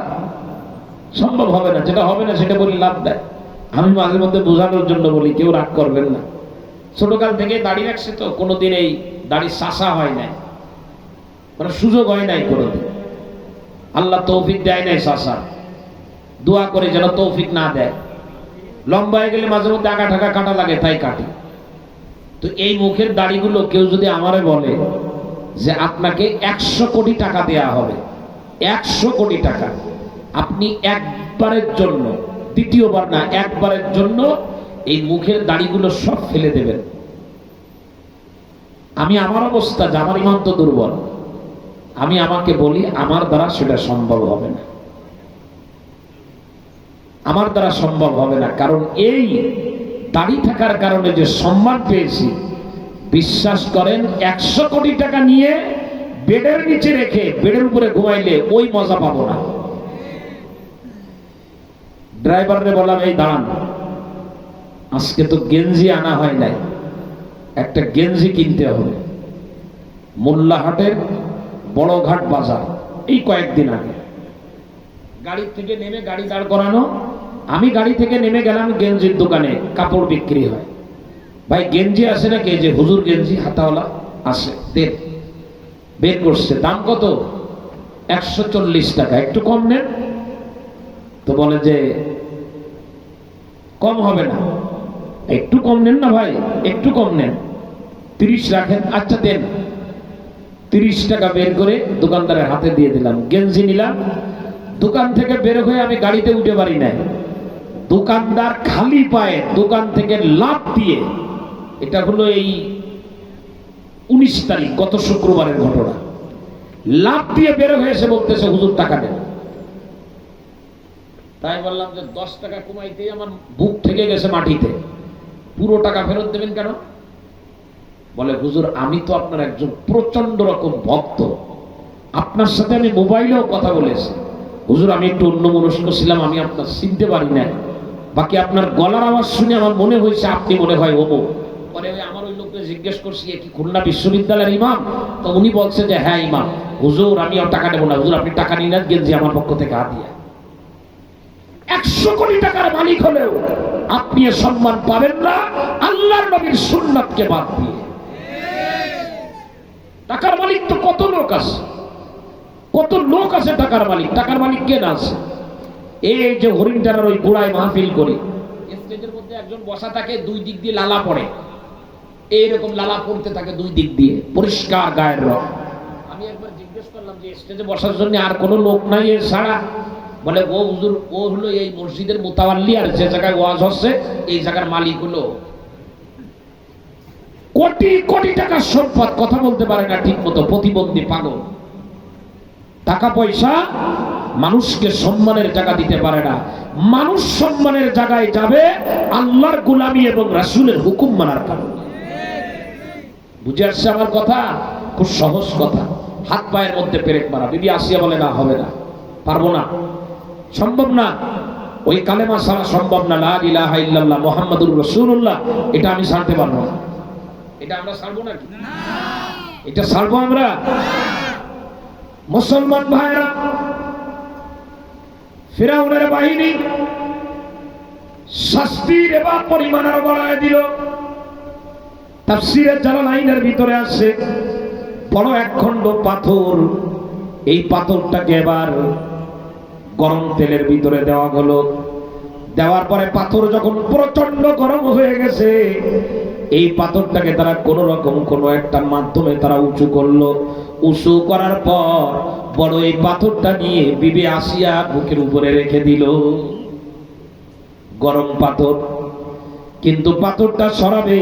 S2: সম্ভব হবে না। যেটা হবে না সেটা বলি লাভ দেয়। আমি মাঝে মধ্যে বোঝানোর জন্য বলি, কেউ রাগ করবেন না। ছোটকাল থেকে দাড়ি রাখছে তো কোনোদিন এই দাড়ি শাসা হয় নাই, মানে সুযোগ হয় নাই কোনোদিন। আল্লাহ তৌফিক দেয় নাই শাসা, দোয়া করে যেন তৌফিক না দেয়। লম্বা হয়ে গেলে মাঝে মধ্যে আগা ঢাকা কাটা লাগে, তাই কাটি। তো এই মুখের দাড়িগুলো কেউ যদি আমারে বলে যে আপনাকে 100 কোটি টাকা দেয়া হবে, 100 কোটি টাকা, আপনি একবারের জন্য, দ্বিতীয়বার না, একবারের জন্য এই মুখের দাড়িগুলো সব ফেলে দেবেন। আমি আমার অবস্থা, যে আমার ইমান তো দুর্বল, আমি আমাকে বলি আমার দ্বারা সেটা সম্ভব হবে না, আমার দ্বারা সম্ভব হবে না। কারণ এই দাড়ি থাকার কারণে যে সম্মান পেয়েছি, বিশ্বাস করেন 100 কোটি টাকা নিয়ে বেডের নিচে রেখে বেডের উপরে ঘুমাইলে ওই মজা পাবো না। ড্রাইভাররে বললাম, এই দাঁড়ান, আজকে তো গেঞ্জি আনা হয় নাই, একটা গেঞ্জি কিনতে হবে। মোল্লাহাটের বড়ঘাট বাজার, এই কয়েকদিন আগে গাড়ি থেকে নেমে, গাড়ি দাঁড় করানো, আমি গাড়ি থেকে নেমে গেলাম গেঞ্জির দোকানে, কাপড় বিক্রি হয়। ভাই গেঞ্জি আছে নাকি? যে হুজুর গেঞ্জি হাতাওয়ালা আছে, দেন। বের করছে, দাম কত? 140 টাকা, একটু কম নেন। তো বলে যে কম হবে না, একটু কম নেন না ভাই, একটু কম নেন, 30 রাখেন। আচ্ছা দেন। 30 টাকা বের করে দোকানদারের হাতে দিয়ে দিলাম, গেঞ্জি নিলাম। দোকান থেকে বের হয়ে আমি গাড়িতে উঠে পারি না, দোকানদার খালি পায়ে দোকান থেকে লাফ দিয়ে, এটা হলো এই 19 তারিখ গত শুক্রবারের ঘটনা, লাফ দিয়ে বের হয়ে এসে বলতেছে হুজুর টাকা দেন। তাই বললাম যে 10 টাকা কমাইতেই আমার বুক থেকে গেছে মাটিতে, পুরো টাকা ফেরত দেবেন কেন? বলে হুজুর আমি তো আপনার একজন প্রচন্ড রকম ভক্ত, আপনার সাথে আমি মোবাইলেও কথা বলেছি। হুজুর আমি একটু অন্যমনস্ক ছিলাম, আমি আপনার চিনতে পারি না, বাকি আপনার গলার আওয়াজ শুনে আমার মনে হয়েছে আপনি মনে হয় অমুক। পরে আমার ওই লোককে জিজ্ঞেস করছি কি খুলনা বিশ্ববিদ্যালয়ের ইমাম? তো উনি বলছে যে হ্যাঁ ইমাম। হুজুর আমি আর টাকা নেবো না, হুজুর আপনি টাকা নিন না, গেঞ্জি আমার পক্ষ থেকে হাদিয়া। 100 কোটি টাকার মালিক হলেও আপনি এ সম্মান পাবেন না আল্লাহর নবীর সুন্নাতকে বাদ দিয়ে। টাকার মালিক তো কত লোক আছে, কত লোক আছে টাকার মালিক। টাকার মালিক কে না আছে? এই যে হরিণটার ওই গোড়ায় মাহফিল করি, স্টেজের মধ্যে একজন বসা থাকে, 2 দিক দিয়ে লালা পড়ে, এইরকম লালা পড়তে থাকে 2 দিক দিয়ে, পরিষ্কার গায়ের রং। আমি একবার জিজ্ঞেস করলাম যে স্টেজে বসার জন্য আর কোনো লোক নাই এ ছাড়া? বলে ও হুজুর ও হলো এই মসজিদের মুতাওয়াল্লি, আর যে জায়গায় ওয়াজ হচ্ছে এই জায়গার মালিক হলো কোটি কোটি টাকার সম্পদ, কথা বলতে পারে না ঠিক মতো, প্রতিবন্ধী পাগল। টাকা পয়সা মানুষকে সম্মানের জায়গা দিতে পারে না। মানুষ সম্মানের জায়গায় যাবে আল্লাহর গোলামি এবং রাসূলের হুকুম মানার কারণে। বুঝে আসছে আমার কথা? খুব সহজ কথা, হাত পায়ের মধ্যে পেরেক মারা। বিবি আসিয়া বলে না হবে না, পারবো না, সম্ভব না, ওই কালেমা ছাড়া সম্ভব না, লা ইলাহা ইল্লাল্লাহ মুহাম্মাদুর রাসূলুল্লাহ, এটা আমি ছাড়তে পারবো না। এটা আমরা ছাড়বো নাকি? এটা ছাড়বো আমরা? মুসলমান ভাইরা, ফিরাউনের বাহিনী শাস্তির এবার পরিমাণ আরো বাড়ায় দিল। তাফসীরে জালালাইনের ভিতরে আছে বড় একখণ্ড পাথর, এই পাথরটাকে এবার গরম তেলের ভিতরে দেওয়া হলো। দেওয়ার পরে পাথর যখন প্রচন্ড গরম হয়ে গেছে, এই পাথরটাকে তারা কোন রকম কোন একটা মাধ্যমে তারা উঁচু করলো। উঁচু করার পর বড় এই পাথরটা নিয়ে বিবি আসিয়া বুকের উপরে রেখে দিল, গরম পাথর। কিন্তু পাথরটা সরাবে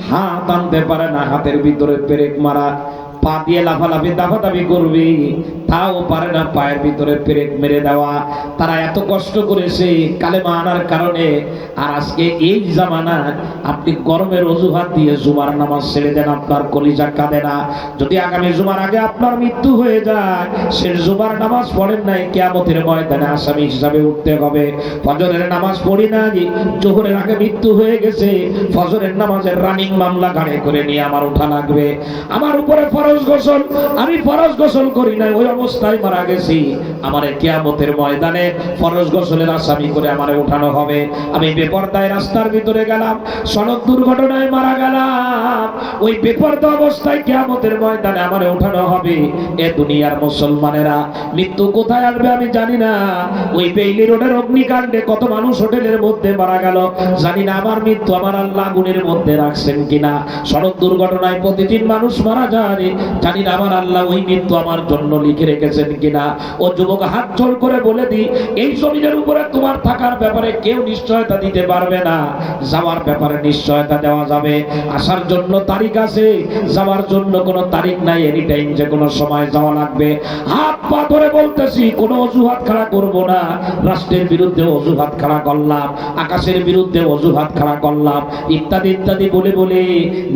S2: হাত আনতে পারে না, হাতের ভিতরে পেরেক মারা, পা দিয়ে লাফালাফি দাফাদাফি করবে তাও পারে না, পায়ের ভিতরে পেরেক মেরে দেওয়া। তারা এত কষ্ট করেছে কালেমা আনার কারণে। আর আজকে এই জামানা আপনি গরমের অজুহাত দিয়ে জুমার নামাজ ছেড়ে দেন, আপনার কলিজা কাঁদে না। যদি আগামী জুমার আগে আপনার মৃত্যু হয়ে যায়, সে জুমার নামাজ পড়েন নাই, কিয়ামতের ময়দানে আসামি হিসাবে উঠতে হবে। ফজরের নামাজ পড়ি না, জোহরের আগে মৃত্যু হয়ে গেছে, ফজরের নামাজের রানিং মামলা ঘাড়ে করে নিয়ে আমার উঠা লাগবে। আমার উপরে ফরজ গোসল, আমি ফরজ গোসল করি নাই, ওই অবস্থায় মারা গেছি, আমারে কিয়ামতের ময়দানে ফরজ গোসলের আসামি করে আমারে উঠানো হবে। আমি বেপরদায় রাস্তার ভিতরে গেলাম, সড়ক দুর্ঘটনায় মারা গেলাম, ওই বেপরদা অবস্থায় কিয়ামতের ময়দানে আমারে উঠানো হবে। এ দুনিয়ার মুসলমানেরা, মৃত্যু কোথায় আসবে আমি জানি না। ওই বেইলি রোডের অগ্নিকাণ্ডে কত মানুষ হোটেলের মধ্যে মারা গেল, জানি না আমার মৃত্যু আমার আল্লাহ আগুনের মধ্যে রাখছেন কিনা। সড়ক দুর্ঘটনায় প্রতিদিন মানুষ মারা যায়, জানি না আমার আল্লাহ ওই মৃত্যু আমার জন্য লিখে রেখেছেন কিনা। ও যুবক, হাত জোড় করে বলে দি, এই জমিনের উপরে তোমার থাকার ব্যাপারে কেউ নিশ্চয়তা দিতে পারবে না, যাওয়ার ব্যাপারে নিশ্চয়তা দেওয়া যাবে। আসার জন্য তারিখ আছে, যাওয়ার জন্য কোনো তারিখ নাই, এনি টাইম যে কোনো সময় যাওয়া লাগবে। হাত পা ধরে বলতেছি, কোনো অজুহাত খাড়া করব না। রাষ্ট্রের বিরুদ্ধে অজুহাত খাড়া করলাম, আকাশের বিরুদ্ধে অজুহাত খাড়া করলাম, ইত্যাদি ইত্যাদি বলে বলে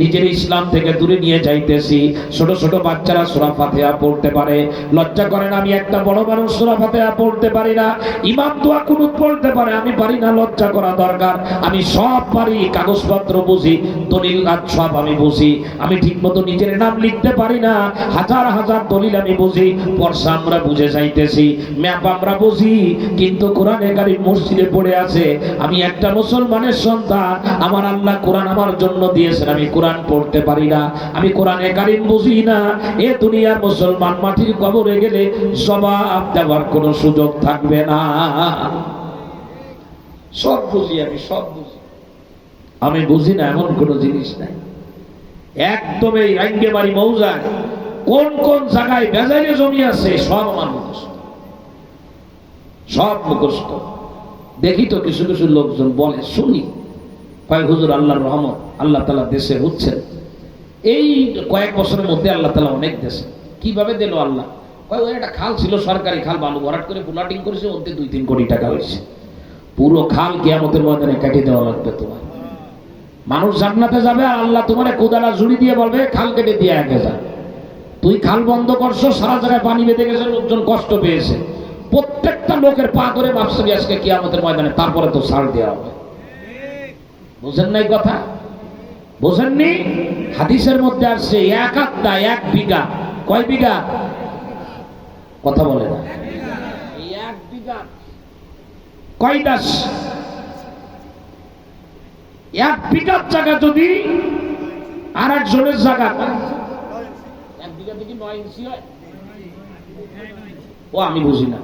S2: নিজের ইসলাম থেকে দূরে নিয়ে যাইতেছি। ছোট ছোট বাচ্চারা সূরা ফাতিহা পড়তে পারে, লজ্জা করেন আমি একটা বড় মানুষ সূরা ফাতিহা পড়তে পারি না। ইমাম দোয়া কুনুত পড়তে পারে, আমি পারি না, লজ্জা করা দরকার। আমি সব পারি, কাগজপত্র বুঝি, দলিল সব আমি বুঝি। আমি ঠিকমতো নিজের নাম লিখতে পারি না, হাজার হাজার দলিল আমি বুঝি। পর্সা আমরা বুঝে যাইতেছি, ম্যাপ আমরা বুঝি, কিন্তু কোরআনে কারীম মসজিদে পড়ে আছে। আমি একটা মুসলমানের সন্তান, আমার আল্লাহ কোরআন আমার জন্য দিয়েছেন, আমি কোরআন পড়তে পারি না। আমি কোরআনে কারীম বুঝি,
S1: বুঝি না এ দুনিয়ার মুসলমান মাটির কবরে গেলে জবাব দেওয়ার কোনো সুযোগ থাকবে না। সব বুঝি, আমি সব বুঝি, আমি বুঝি না এমন কোনো জিনিস নাই। একদম এই রাঙ্গেবাড়ি মৌজায় কোন কোন জায়গায় বেজাইলে জমি আছে সব আমার মুখস্থ, সব মুখস্থ। দেখি তো কিছু কিছু লোকজন বলে, শুনি, কয়েক হুজুর আল্লাহর রহমত, আল্লাহ তাআলা দেশে হচ্ছেন এই কয়েক বছরের মধ্যে, আল্লাহ তাআলা অনেক দেশে। কিভাবে দিল আল্লাহ? কয় ওই একটা খাল ছিল, সরকারি খাল, বালু ভরাট করে প্লাটিং করেছে, ওতে 2-3 কোটি টাকা হয়েছে। পুরো খাল কিয়ামতের ময়দানে কেটে দেওয়া লাগবে তোমার। মানুষ জান্নাতে যাবে আর আল্লাহ তোমার কোদালা জুড়ি দিয়ে বলবে খাল কেটে দিয়ে আগে যা। তুই খাল বন্ধ করছো, সারা জায়গায় পানি বেঁধে গেছে, লোকজন কষ্ট পেয়েছে, প্রত্যেকটা লোকের পা ধরে মাপসবি আজকে কিয়ামতের ময়দানে, তারপরে তো ছাড় দেওয়া হবে। বুঝেন নাই কথা? বুঝেননি? হাদিসের মধ্যে আসছে এক আত্মা 1 বিঘা। কয় বিঘা? কথা বলে না। এই 1 বিঘা কয় দাস? 1 বিঘার জায়গা যদি আর একজনের জায়গা, 1 বিঘা থেকে 9 ইঞ্চি হয়। ও আমি বুঝি না,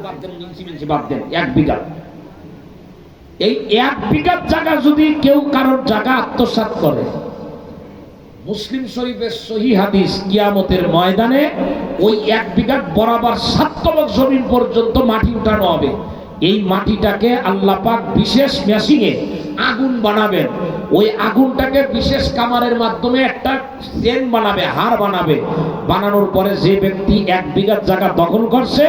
S1: বাদ দেন, ইঞ্চি বাদ দেন। 1 বিঘা, এই 1 বিঘার জায়গা যদি কেউ কারোর জায়গা আত্মসাৎ করে, মুসলিম শরীফের সহিহ হাদিস, কিয়ামতের ময়দানে ওই 1 বিঘা বরাবর 7 তবক জমিন পর্যন্ত মাটি উঠানো হবে। এই মাটিটাকে আল্লাহ পাক বিশেষ মেশিনে আগুন বানাবেন। ওই আগুনটাকে বিশেষ কামারের মাধ্যমে একটা চেন বানাবে, হাড় বানাবে। বানানোর পরে যে ব্যক্তি 1 বিঘার জায়গা দখল করছে,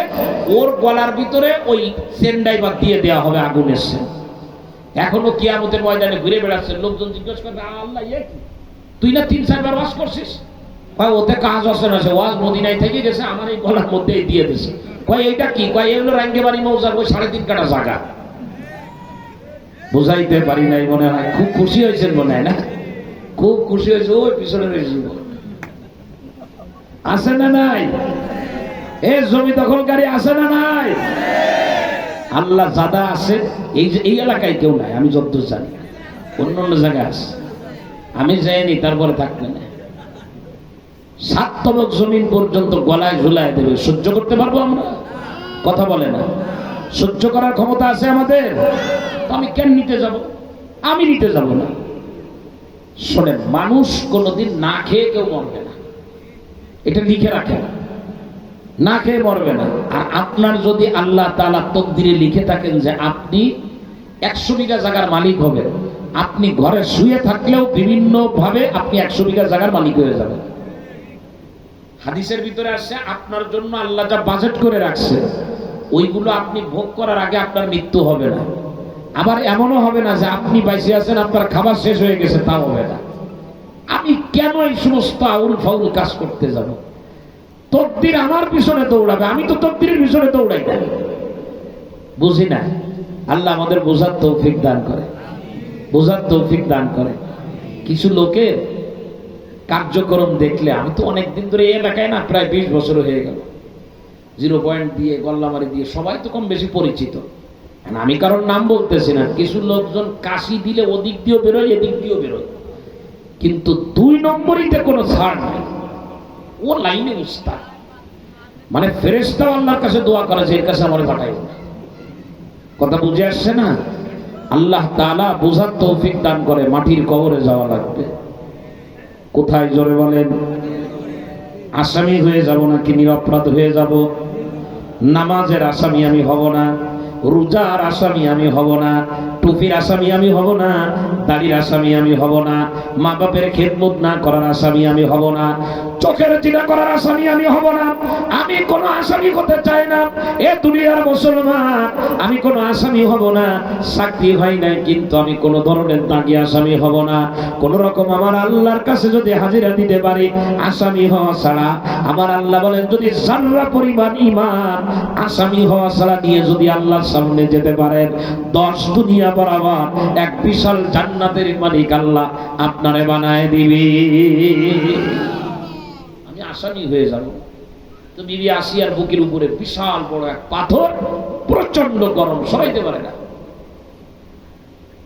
S1: ওর গলার ভিতরে ওই চেনটাই বা দিয়ে দেওয়া হবে আগুনের চেন। এখনো কিয়ামতের ময়দানে ঘুরে বেড়াচ্ছে, লোকজন জিজ্ঞেস করবে, আল্লাহ এ কি, তুই না 3-4 বার ওয়াজ করছিস? কয় ওতে কাজ আছে না, সে ওয়াজ মদিনায় থেকে গেছে, আমার এই গলার মধ্যেই দিয়ে দিছে। কয় এইটা কি? কয় এগুলো রাঙ্গেবাড়ি মৌজার ওই 3.5 কাঠা জায়গা। বুঝাইতে পারি নাই মনে হয়। খুব খুশি হয়েছেন মনে হয় না? খুব খুশি হয়েছে। ওই পিছনে রয়েছে আছে না নাই? এ জমি দখলকারী আছে না নাই? আল্লাহ জাদা আছে। এই যে এই এলাকায় কেউ নাই, আমি যতদূর জানি, অন্য অন্য জায়গায় আছে, আমি যাইনি, তারপরে থাকবে না। 7 তবক জমিন পর্যন্ত গলায় ঝুলায় দেবে। সহ্য করতে পারবো আমরা? কথা বলে না। সহ্য করার ক্ষমতা আছে আমাদের? আমি কেন নিতে যাব? আমি নিতে যাব না। শোনেন, মানুষ কোনোদিন না খেয়ে কেউ মরবে না, এটা লিখে রাখে না। না খেয়ে মরবে না। আর আপনার যদি আল্লাহ তাআলা তকদিরে লিখে থাকেন যে আপনি 100 বিঘা জায়গার মালিক হবেন, আপনি ঘরে শুয়ে থাকলেও বিভিন্ন ভাবে আপনি 100 বিঘা জায়গার মালিক হয়ে যাবেন। হাদিসের ভিতরে আসছে, আপনার জন্য আল্লাহ যা বাজেট করে রাখছে ওইগুলো আপনি ভোগ করার আগে আপনার মৃত্যু হবে না। আবার এমনও হবে না যে আপনি বাইসে আছেন, আপনার খাবার শেষ হয়ে গেছে, তাও হবে না। আমি কেন এই সমস্ত আউল ফাউল কাজ করতে যাব? তকদির আমার পিছনে দৌড়াবে, আমি তো তকদিরের পিছনে দৌড়াই না। বুঝি না। আল্লাহ আমাদের বোঝার তৌফিক দান করে, বোঝার তৌফিক দান করে। কিছু লোকের কার্যক্রম দেখলে, আমি তো অনেকদিন ধরে এই এলাকায় না, প্রায় 20 বছর হয়ে গেল, 0 পয়েন্ট দিয়ে, গল্লামারি দিয়ে সবাই তো কম বেশি পরিচিত। আমি কারোর নাম বলতেছি না। কিছু লোকজন কাশি দিলে ওদিক দিয়েও বেরোয়, এদিক দিয়েও বেরোয়, কিন্তু 2 নম্বরিতে কোনো ছাড় নাই। ও লাইনে উস্তাদ, মানে ফেরেশতা আল্লাহর কাছে দোয়া করে যে এর কাছে আমার পাঠাই। কথা বুঝে আসছে না? আল্লাহ তাআলা বোঝার তৌফিক দান করে। মাটির কবরে যাওয়া লাগবে। কোথায়? জোরে বলেন। আসামি হয়ে যাব নাকি নিরপরাধ হয়ে যাব? নামাজের আসামি আমি হব না, রোজার আসামি আমি হব না, টুপির আসামি আমি হব না, দাড়ির আসামি আমি হব না, মা বাপের খেদমত না করার আসামি আমি হব না, চোখের জিনা করার আসামি আমি হব না। আমি কোনো আসামি হতে চাই না। এ দুনিয়ার মুসলমান, আমি কোনো আসামি হব না। চাকরি হয় নাই, কিন্তু আমি কোনো ধরনের দাগি আসামি হব না। কোন রকম আমার আল্লাহর কাছে যদি হাজিরা দিতে পারি, আসামি হওয়া ছাড়া, আমার আল্লাহ বলেন যদি জাররা পরিমাণ ঈমান আসামি হওয়া ছাড়া নিয়ে যদি আল্লাহর সামনে যেতে পারেন, 10 দুনিয়া বরাবর এক বিশাল জান্নাতের মালিক আল্লাহ আপনারে বানায় দিবে। আমি আসামি হয়ে যাব। তো বিবি আসিয়ার বুকের উপরে বিশাল বড় এক পাথর, প্রচন্ড গরম, সরাইতে পারে না।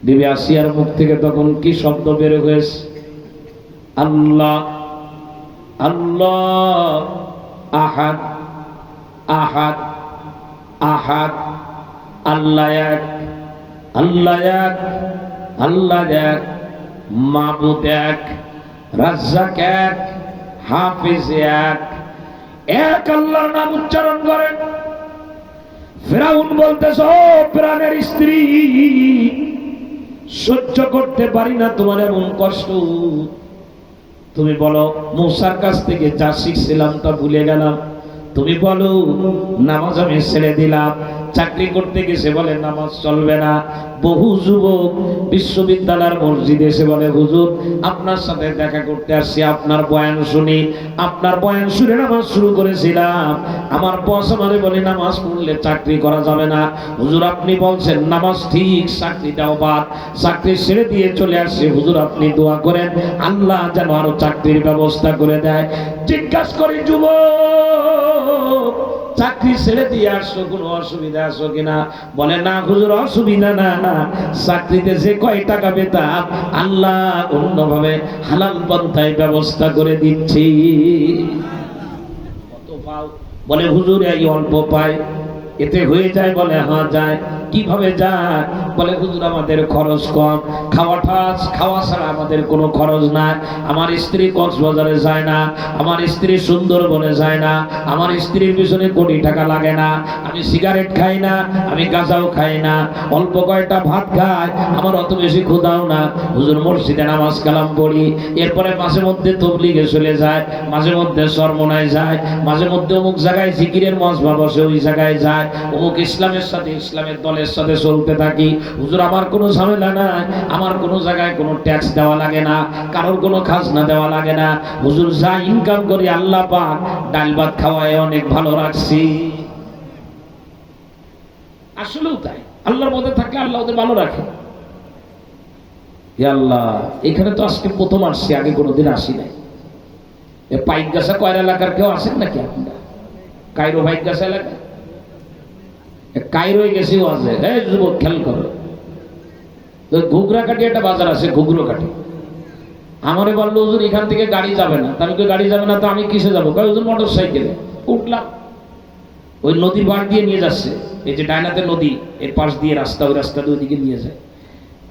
S1: বিবি আসিয়ার মুখ থেকে তখন কি শব্দ বের হয়েছে? আল্লাহ
S2: আল্লাহ আহাদ আহাদ আহাদ, আল্লাহ এক, আল্লাহ এক, আল্লাহ এক, মাবুদ এক, রাজ্জাক এক, হাফিজ এক। এক আল্লাহর নাম উচ্চারণ করেন। ফিরাউন বলতেছ, ও প্রাণের স্ত্রী, সহ্য করতে পারি না তোমার এমন কষ্ট। তুমি বলো মূসার কাছ থেকে যা শিখছিলাম তা ভুলে গেলাম। তুমি বলো নামাজ আমি ছেড়ে দিলাম। চাকরি করতে গেছে বলে নামাজ চলবে না। বহু যুবক বিশ্ববিদ্যালয়ের মসজিদে এসে বলে হুজুর আপনার সাথে দেখা করতে আসছি, আপনার বয়ান শুনি। আপনার বয়ান শুনে নামাজ শুরু করেছিলাম। আমার বস আমারে বলে নামাজ পড়লে চাকরি করা যাবে না। হুজুর আপনি বলছেন নামাজ ঠিক, চাকরিটাও বাদ। চাকরি ছেড়ে দিয়ে চলে আসছে। হুজুর আপনি দোয়া করেন আল্লাহ যেন আরো চাকরির ব্যবস্থা করে দেয়। জিজ্ঞাসা করি যুবক চাকরি ছেড়ে দিয়ে আসছো, কোনো অসুবিধা আসো কিনা? বলে না হুজুর অসুবিধা না, চাকরিতে যে কয় টাকা পেতাম আল্লাহ অন্যভাবে হালাল পন্থায় ব্যবস্থা করে দিচ্ছি। কত পাও? বলে হুজুর এই অল্প পাই। এতে হয়ে যায়? বলে হ্যাঁ যায়। কিভাবে যায়? বলে হুজুর আমাদের খরচ কম, খাওয়া ছাড়া আমাদের কোনো খরচ নাই। আমার স্ত্রী কক্সবাজারে যায় না, আমার স্ত্রী সুন্দরবনে যায় না, আমার স্ত্রীর পিছনে কোটি টাকা লাগে না, আমি সিগারেট খাই না, আমি গাঁজাও খাই না, অল্প কয়টা ভাত খাই, আমার অত বেশি ক্ষুধাও না। হুজুর মসজিদে নামাজ কালাম পড়ি, এরপরে মাঝে মধ্যে তবলিগে চলে যায়, মাঝে মধ্যে চরমনায় যায়, মাঝে মধ্যে অমুক জায়গায় জিকিরের মজমা বসে ওই জায়গায় যায়, অমুক ইসলামের সাথে ইসলামের দলের সাথে চলতে থাকি। হুজুর আমার কোনো ঝামেলা নাই, আমার কোনো জায়গায় কোনো ট্যাক্স দেওয়া লাগে না, কারোর কোনো খাজনা দেওয়া লাগে না। হুজুর যা ইনকাম করি আল্লাহ পাক ডাল ভাত খাওয়ায় অনেক ভালো রাখছি। আসলেও তাই, আল্লাহর মধ্যে থাকলে আল্লাহ ওদের ভালো রাখে। আল্লাহ এখানে তো আজকে প্রথম আসছি, আগে কোনোদিন আসি নাই। পাইকগাছা কয়রা এলাকার কেউ আসেন নাকি আপনারা? কায়রো পাইকগাছা এলাকা, কায়রোয় গেছিও আছে। এই যুবক খেয়াল করো, ঘুগরাকাটি একটা বাজার আছে, ঘুগরোকাটি। আমারে বললো হুজুর এখান থেকে গাড়ি যাবে না। আমি গাড়ি যাবে না তো আমি কিসে যাবো? হুজুর মোটর সাইকেলে। উঠলাম, ওই নদীর পাড় দিয়ে নিয়ে যাচ্ছে। এই যে ডায়নাতে নদী, এর পাশ দিয়ে রাস্তা, ওই রাস্তাটা ওইদিকে নিয়ে যায়।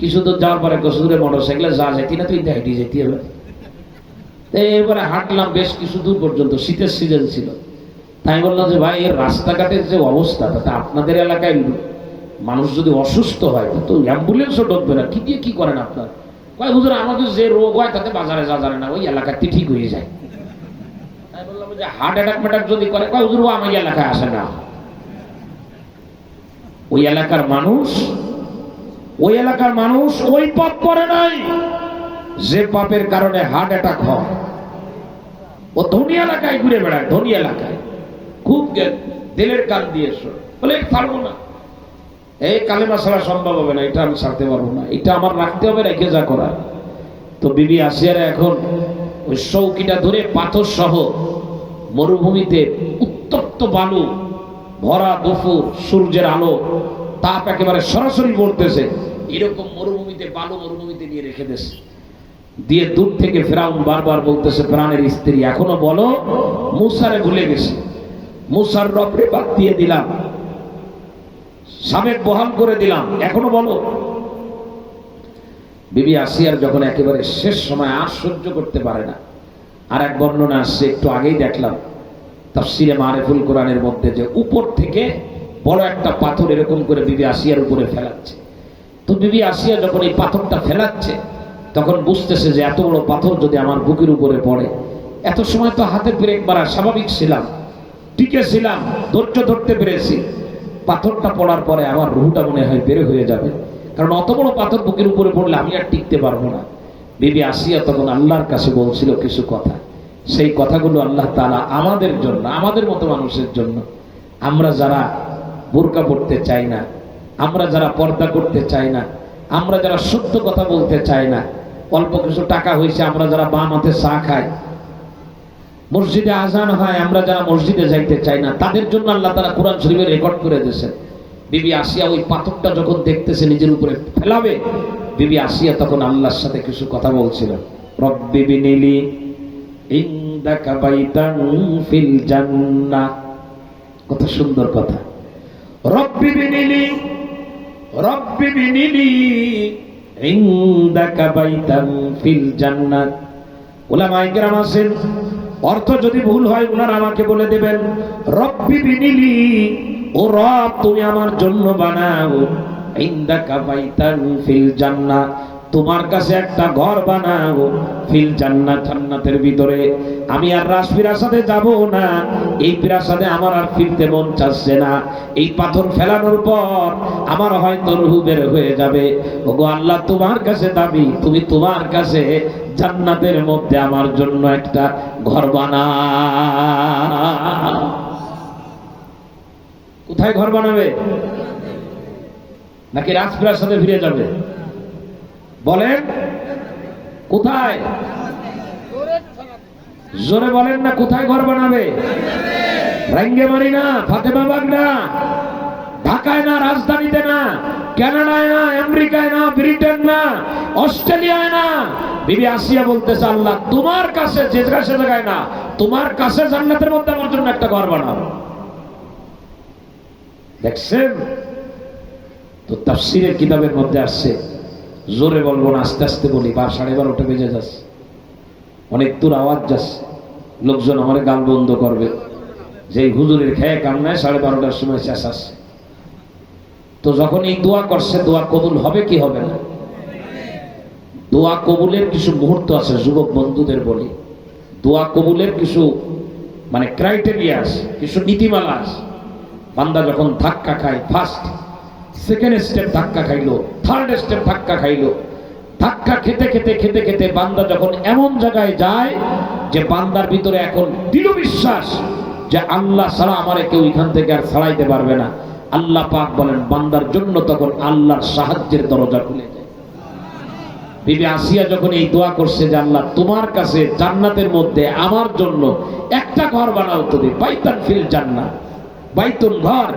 S2: কিছু দূর যাওয়ার পরে কসুদূরে মোটর সাইকেলে যা যেতি না তুই হেঁটে যেতে হবে। এরপরে হাঁটলাম বেশ কিছু দূর পর্যন্ত, শীতের সিজন ছিল। তাই বললাম যে ভাই এর রাস্তাঘাটের যে অবস্থা, তাতে আপনাদের এলাকায় মানুষ যদি অসুস্থ হয় তো অ্যাম্বুলেন্সও ঢুকবে না, কি দিয়ে কি করেন আপনার? ভাই হুজুর আমাদের যে রোগ হয় তাতে বাজারে যা জানে না, ওই এলাকাতে ঠিক হয়ে যায়। তাই বললাম যে হার্ট অ্যাটাক ম্যাটাক যদি করে, কয় হুজুর ও আমার এলাকায় আসে না। ওই এলাকার মানুষ ওই পাপ করে নাই যে পাপের কারণে হার্ট অ্যাটাক হয়। ও ধনী এলাকায় ঘুরে বেড়ায়, ধনী এলাকায় খুব দিলের কান দিয়ে বলে পারবো না, এই কালেমা ছাড়া সম্ভব হবে না, এটা আমি ছাড়তে পারবো না, এটা আমার রাখতে হবে, রেখে যা করার। তো বিবি আসিয়ারা এখন ওই চৌকিটা ধরে পাথর সহ মরুভূমিতে উত্তপ্ত বালু, ভরা দুপুর, সূর্যের আলো, তাপ একেবারে সরাসরি পড়তেছে, এরকম মরুভূমিতে বালু মরুভূমিতে নিয়ে রেখে দিয়েছে। দিয়ে দূর থেকে ফিরাউন বারবার বলতেছে প্রাণের স্ত্রী এখনো বলো মূসারে ভুলে গেছে, মূসার রবরে বাদ দিয়ে দিলাম, সাবেক বহাল করে দিলাম, এখনো বলো। বিবি আসিয়ার যখন একেবারে শেষ সময় আর সহ্য করতে পারে না, আর এক বর্ণনা আসছে একটু আগেই দেখলাম তাফসিরে মারিফুল কোরআনের মধ্যে, যে উপর থেকে বড় একটা পাথর এরকম করে বিবি আসিয়ার উপরে ফেলাচ্ছে। তো বিবি আসিয়া যখন এই পাথরটা ফেলাচ্ছে তখন বুঝতেছে যে এত বড় পাথর যদি আমার বুকের উপরে পড়ে, এত সময় তো হাতে ব্রেক মারা স্বাভাবিক ছিলাম, টিকে ছিলাম, ধৈর্য ধরতে পেরেছি, পাথরটা পড়ার পরে আমার রুহটা মনে হয় বের হয়ে যাবে, কারণ অত বড় পাথর বুকের উপরে পড়লে আমি আর টিকতে পারবো না। বিবি আসিয়া তখন আল্লাহর কাছে বলছিল কিছু কথা, সেই কথাগুলো আল্লাহ তাআলা আমাদের জন্য, আমাদের মতো মানুষের জন্য, আমরা যারা বোরকা পড়তে চাই না, আমরা যারা পর্দা করতে চাই না, আমরা যারা সত্য কথা বলতে চাই না, অল্প কিছু টাকা হয়েছে আমরা যারা বাম হাতে চা খাই, মসজিদে আজান হয় আমরা যারা মসজিদে যাইতে চাই না, তাদের জন্য আল্লাহ তাআলা কোরআন শরীফে রেকর্ড করে দিয়েছেন। বিবি আসিয়া ওই পাথরটা যখন দেখতেছে নিজের উপরে ফেলাবে, বিবি আসিয়া তখন আল্লাহর সাথে কিছু কথা বলছিলেন। রব্বি বিনিলি ইনদাকা বাইতান ফিল জান্নাহ। কত সুন্দর কথা। রব্বি বিনিলি ইনদাকা বাইতান ফিল জান্নাত। উলামায়ে কেরাম আছেন, অর্থ যদি ভুল হয় ওনারা আমাকে বলে দেবেন। রব্বি বিনিলি, ও রব তুমি আমার জন্য বানাও ইনদাকা বাইতান ফিল জান্নাহ, তোমার কাছে একটা ঘর বানাও ফিল জান্নাত, জান্নাতের ভিতরে। আমি আর রাজপ্রাসাদে যাব না, এই প্রাসাদে আমার আর ফিরতে মন চাচ্ছে না। এই পাথর ফেলানোর পর আমার হয়তো রূহ বের হয়ে যাবে। ওগো আল্লাহ, তোমার কাছে দাবি, তুমি তোমার কাছে জান্নাতের মধ্যে আমার জন্য একটা ঘর বানাও। কোথায় ঘর বানাবে? নাকি রাজপ্রাসাদে ফিরে যাবে? বলেন কোথায়? জোরে বলেন না, কোথায় ঘর বানাবে? রাঙ্গেমারি না, ফাতেমাবাগ না, ঢাকায় না, রাজধানীতে না, কানাডায় না, আমেরিকায় না, ব্রিটেন না, অস্ট্রেলিয়ায় না। বিবি আসিয়া বলতেছে, আল্লাহ তোমার কাছে, যে জায়গায় না, তোমার কাছে জান্নাতের মধ্যে আমার জন্য একটা ঘর বানাও। দেখছেন তো, তাফসীরের কিতাবের মধ্যে আসছে, জোরে বলবো না, আস্তে আস্তে বলি, 12:30 বেজে যাচ্ছে, অনেক দূর আওয়াজ যাচ্ছে, লোকজন আমার গাল বন্ধ করবে যে হুজুরের খেয়ে কান্নায় 12:30টার সময় শেষ আসছে। তো যখন এই দোয়া করছে, দোয়া কবুল হবে কি হবে না? দোয়া কবুলের কিছু মুহূর্ত আছে, যুবক বন্ধুদের বলি, দোয়া কবুলের কিছু মানে ক্রাইটেরিয়া আছে, কিছু নীতিমালা আছে। বান্দা যখন ধাক্কা খায়, ফার্স্ট সেকেন্ড স্টেপ ধাক্কা খাইলো, থার্ড স্টেপ ধাক্কা খাইলো, ধাক্কা খেতে খেতে খেতে খেতে বান্দা যখন এমন জায়গায় যায় যে বান্দার ভিতরে এখন দৃঢ় বিশ্বাস যে আল্লাহ ছাড়া আমারে কেউ এখান থেকে আর ছাড়াইতে পারবে না, আল্লাহ পাক বলেন বান্দার জন্য তখন আল্লাহর সাহায্যের দরজা খুলে যায়। বিবি আসিয়া যখন এই দোয়া করছে যে আল্লাহ তোমার কাছে জান্নাতের মধ্যে আমার জন্য একটা ঘর বানাও তুমি, বাইতান ফিল জান্নাহ, বাইতুন ঘর।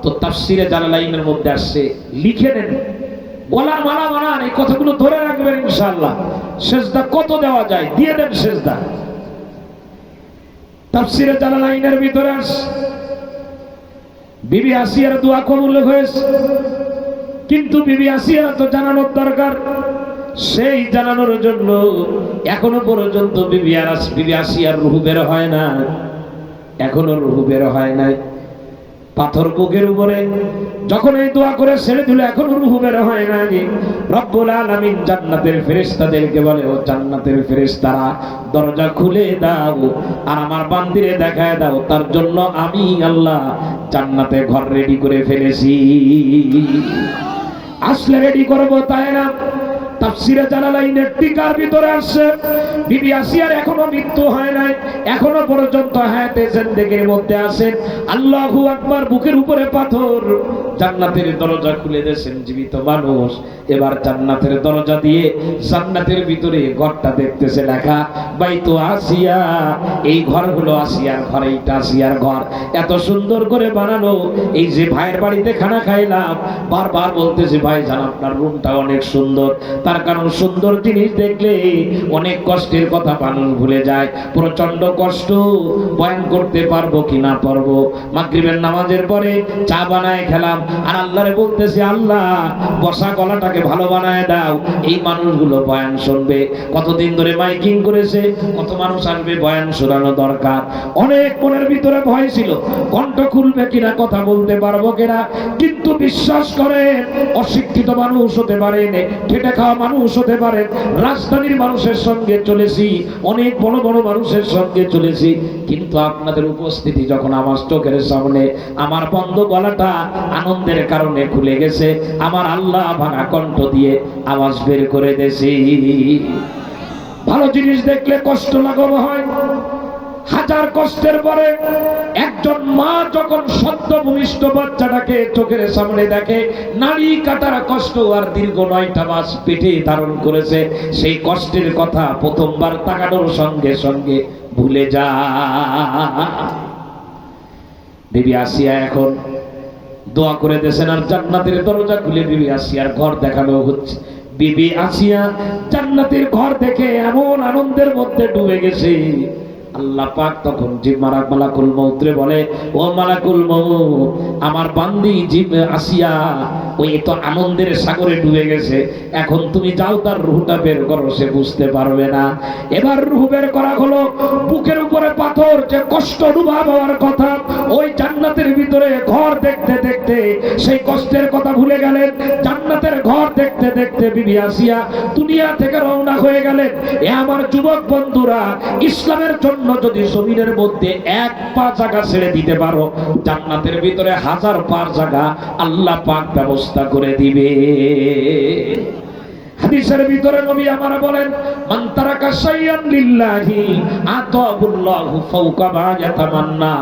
S2: তো তাফসীরে জালালাইনের মধ্যে আসছে, লিখে নেন, গলার মালা বানান, এই কথাগুলো ধরে রাখবেন ইনশাআল্লাহ। সেজদা কত দেওয়া যায় দিয়ে দেন সেজদা। তাফসীরে জালালাইনের ভিতরে আসছে বিবি আসিয়ার দোয়া কবুল হয়েছে, কিন্তু বিবি আসিয়া তো জানানোর দরকার, সেই জানানোর জন্য এখনো পর্যন্ত বিবি আসিয়ার রূহ বের হয় না, এখনো রূহ বের হয় নাই। পাথর বুকের উপরে যখন এই দোয়া করে ছেড়ে দিল, এখনো রূহ বের হয় না। রব্বুল আলামিন জান্নাতের ফেরেশতাদেরকে বলে, ও জান্নাতের ফেরেশতারা দরজা খুলে দাও আর আমার বান্দিরে দেখায় দাও, তার জন্য আমি আল্লাহ জান্নাতে ঘর রেডি করে ফেলেছি। আসলে রেডি করবো তাই না? তাফসীরে জালালাইনের টিকার ভিতরে আসছে বিবি আসিয়ার এখনো মৃত্যু হয় নাই, এখনো পর্যন্ত হায়াতে জিন্দেগির মধ্যে আছেন। আল্লাহু আকবার, বুকের উপরে পাথর, জান্নাতের দরজা খুলে দিয়েছেন, জীবিত মানুষ। এবার জান্নাতের দরজা দিয়ে জান্নাতের ভিতরে ঘরটা দেখতেছে, লেখা বাইতু আসিয়া, এই ঘর হলো আসিয়ার ঘর, এইটা আসিয়ার ঘর। এত সুন্দর করে বানানো। এই যে ভাইয়ের বাড়িতে খানা খাইলাম, বারবার বলতেছি ভাই জান আপনার রুমটা অনেক সুন্দর, তার কারণ সুন্দর জিনিস দেখলে অনেক কষ্টের কথা মানুষ ভুলে যায়। প্রচন্ড কষ্ট বয়ান করতে পারবো কি না পারবো। মাগরিবের নামাজের পরে চা বানায় খেলাম, আর আল্লাহরে বলতেছি আল্লাহ বসা গলাটাকে ভালো বানায় দাও, এই মানুষগুলো বয়ান শুনবে। কতদিন ধরে মাইকিং করেছে, কত মানুষ আসবে, বয়ান শোনানো দরকার। অনেক মনের ভিতরে ভয় ছিল, কণ্ঠ খুলবে কিনা, কথা বলতে পারবো কিনা, কিন্তু বিশ্বাস করে অশিক্ষিত মানুষ হতে পারেন, খেটে খাওয়া মানুষ হতে পারেন, রাজধানীর মানুষের সঙ্গে চলেছি, অনেক বড় বড় মানুষের সঙ্গে চলেছি, কিন্তু আপনাদের উপস্থিতি যখন আমার চোখের সামনে, আমার বন্ধ গলাটা আনন্দের কারণে খুলে গেছে, আমার আল্লাহ ভাঙা কণ্ঠ দিয়ে আওয়াজ বের করে দিয়েছি। ভালো জিনিস দেখলে কষ্ট লাঘব হয়। হাজার কষ্টের পরে একজন মা যখন সদ্য ভূমিষ্ঠ বাচ্চাটাকে চোখের সামনে দেখে, নাড়ি কাটার কষ্ট আর দীর্ঘ 9টা মাস পেটে ধারণ করেছে, সেই কষ্টের কথা প্রথমবার তাকানোর সঙ্গে সঙ্গে ভুলে যায়। বিবি আসিয়া এখন দোয়া করে দিয়েছেন, আর জান্নাতের দরজা খুলে বিবি আসিয়ার ঘর দেখানো হচ্ছে।
S1: বিবি আসিয়া জান্নাতের ঘর দেখে এমন আনন্দের মধ্যে ডুবে গেছে, আল্লাহ পাক তখন মালাকুল মউতরে বলে, ও মালাকুল মউত, আমার বান্দি আসিয়া ওই তো আনন্দের সাগরে ডুবে গেছে, এখন তুমি যাও তার রূহটা বের করো, সে বুঝতে পারবে না। এবার রূহ বের করা হলো, বুকের উপরে পাথর, যে কষ্ট অনুভব হওয়ার কথা, ওই জান্নাতের ভিতরে ঘর দেখতে দেখতে সেই কষ্টের কথা ভুলে গেলেন। জান্নাতের ঘর দেখতে দেখতে বিবি আসিয়া দুনিয়া থেকে রওনা হয়ে গেলেন। এ আমার যুবক বন্ধুরা, ইসলামের জন্য যদি জমিনের মধ্যে এক পা জায়গা ছেড়ে দিতে পারো, জান্নাতের ভিতরে 1000 পা জায়গা আল্লাহ পাক ব্যবস্থা করে দিবে। হাদিসের ভিতরে নবী আমার বলেন, মান তারাকা শাইয়ান লিল্লাহি আতাহুল্লাহু ফাওকা মা ইয়াতামান্না।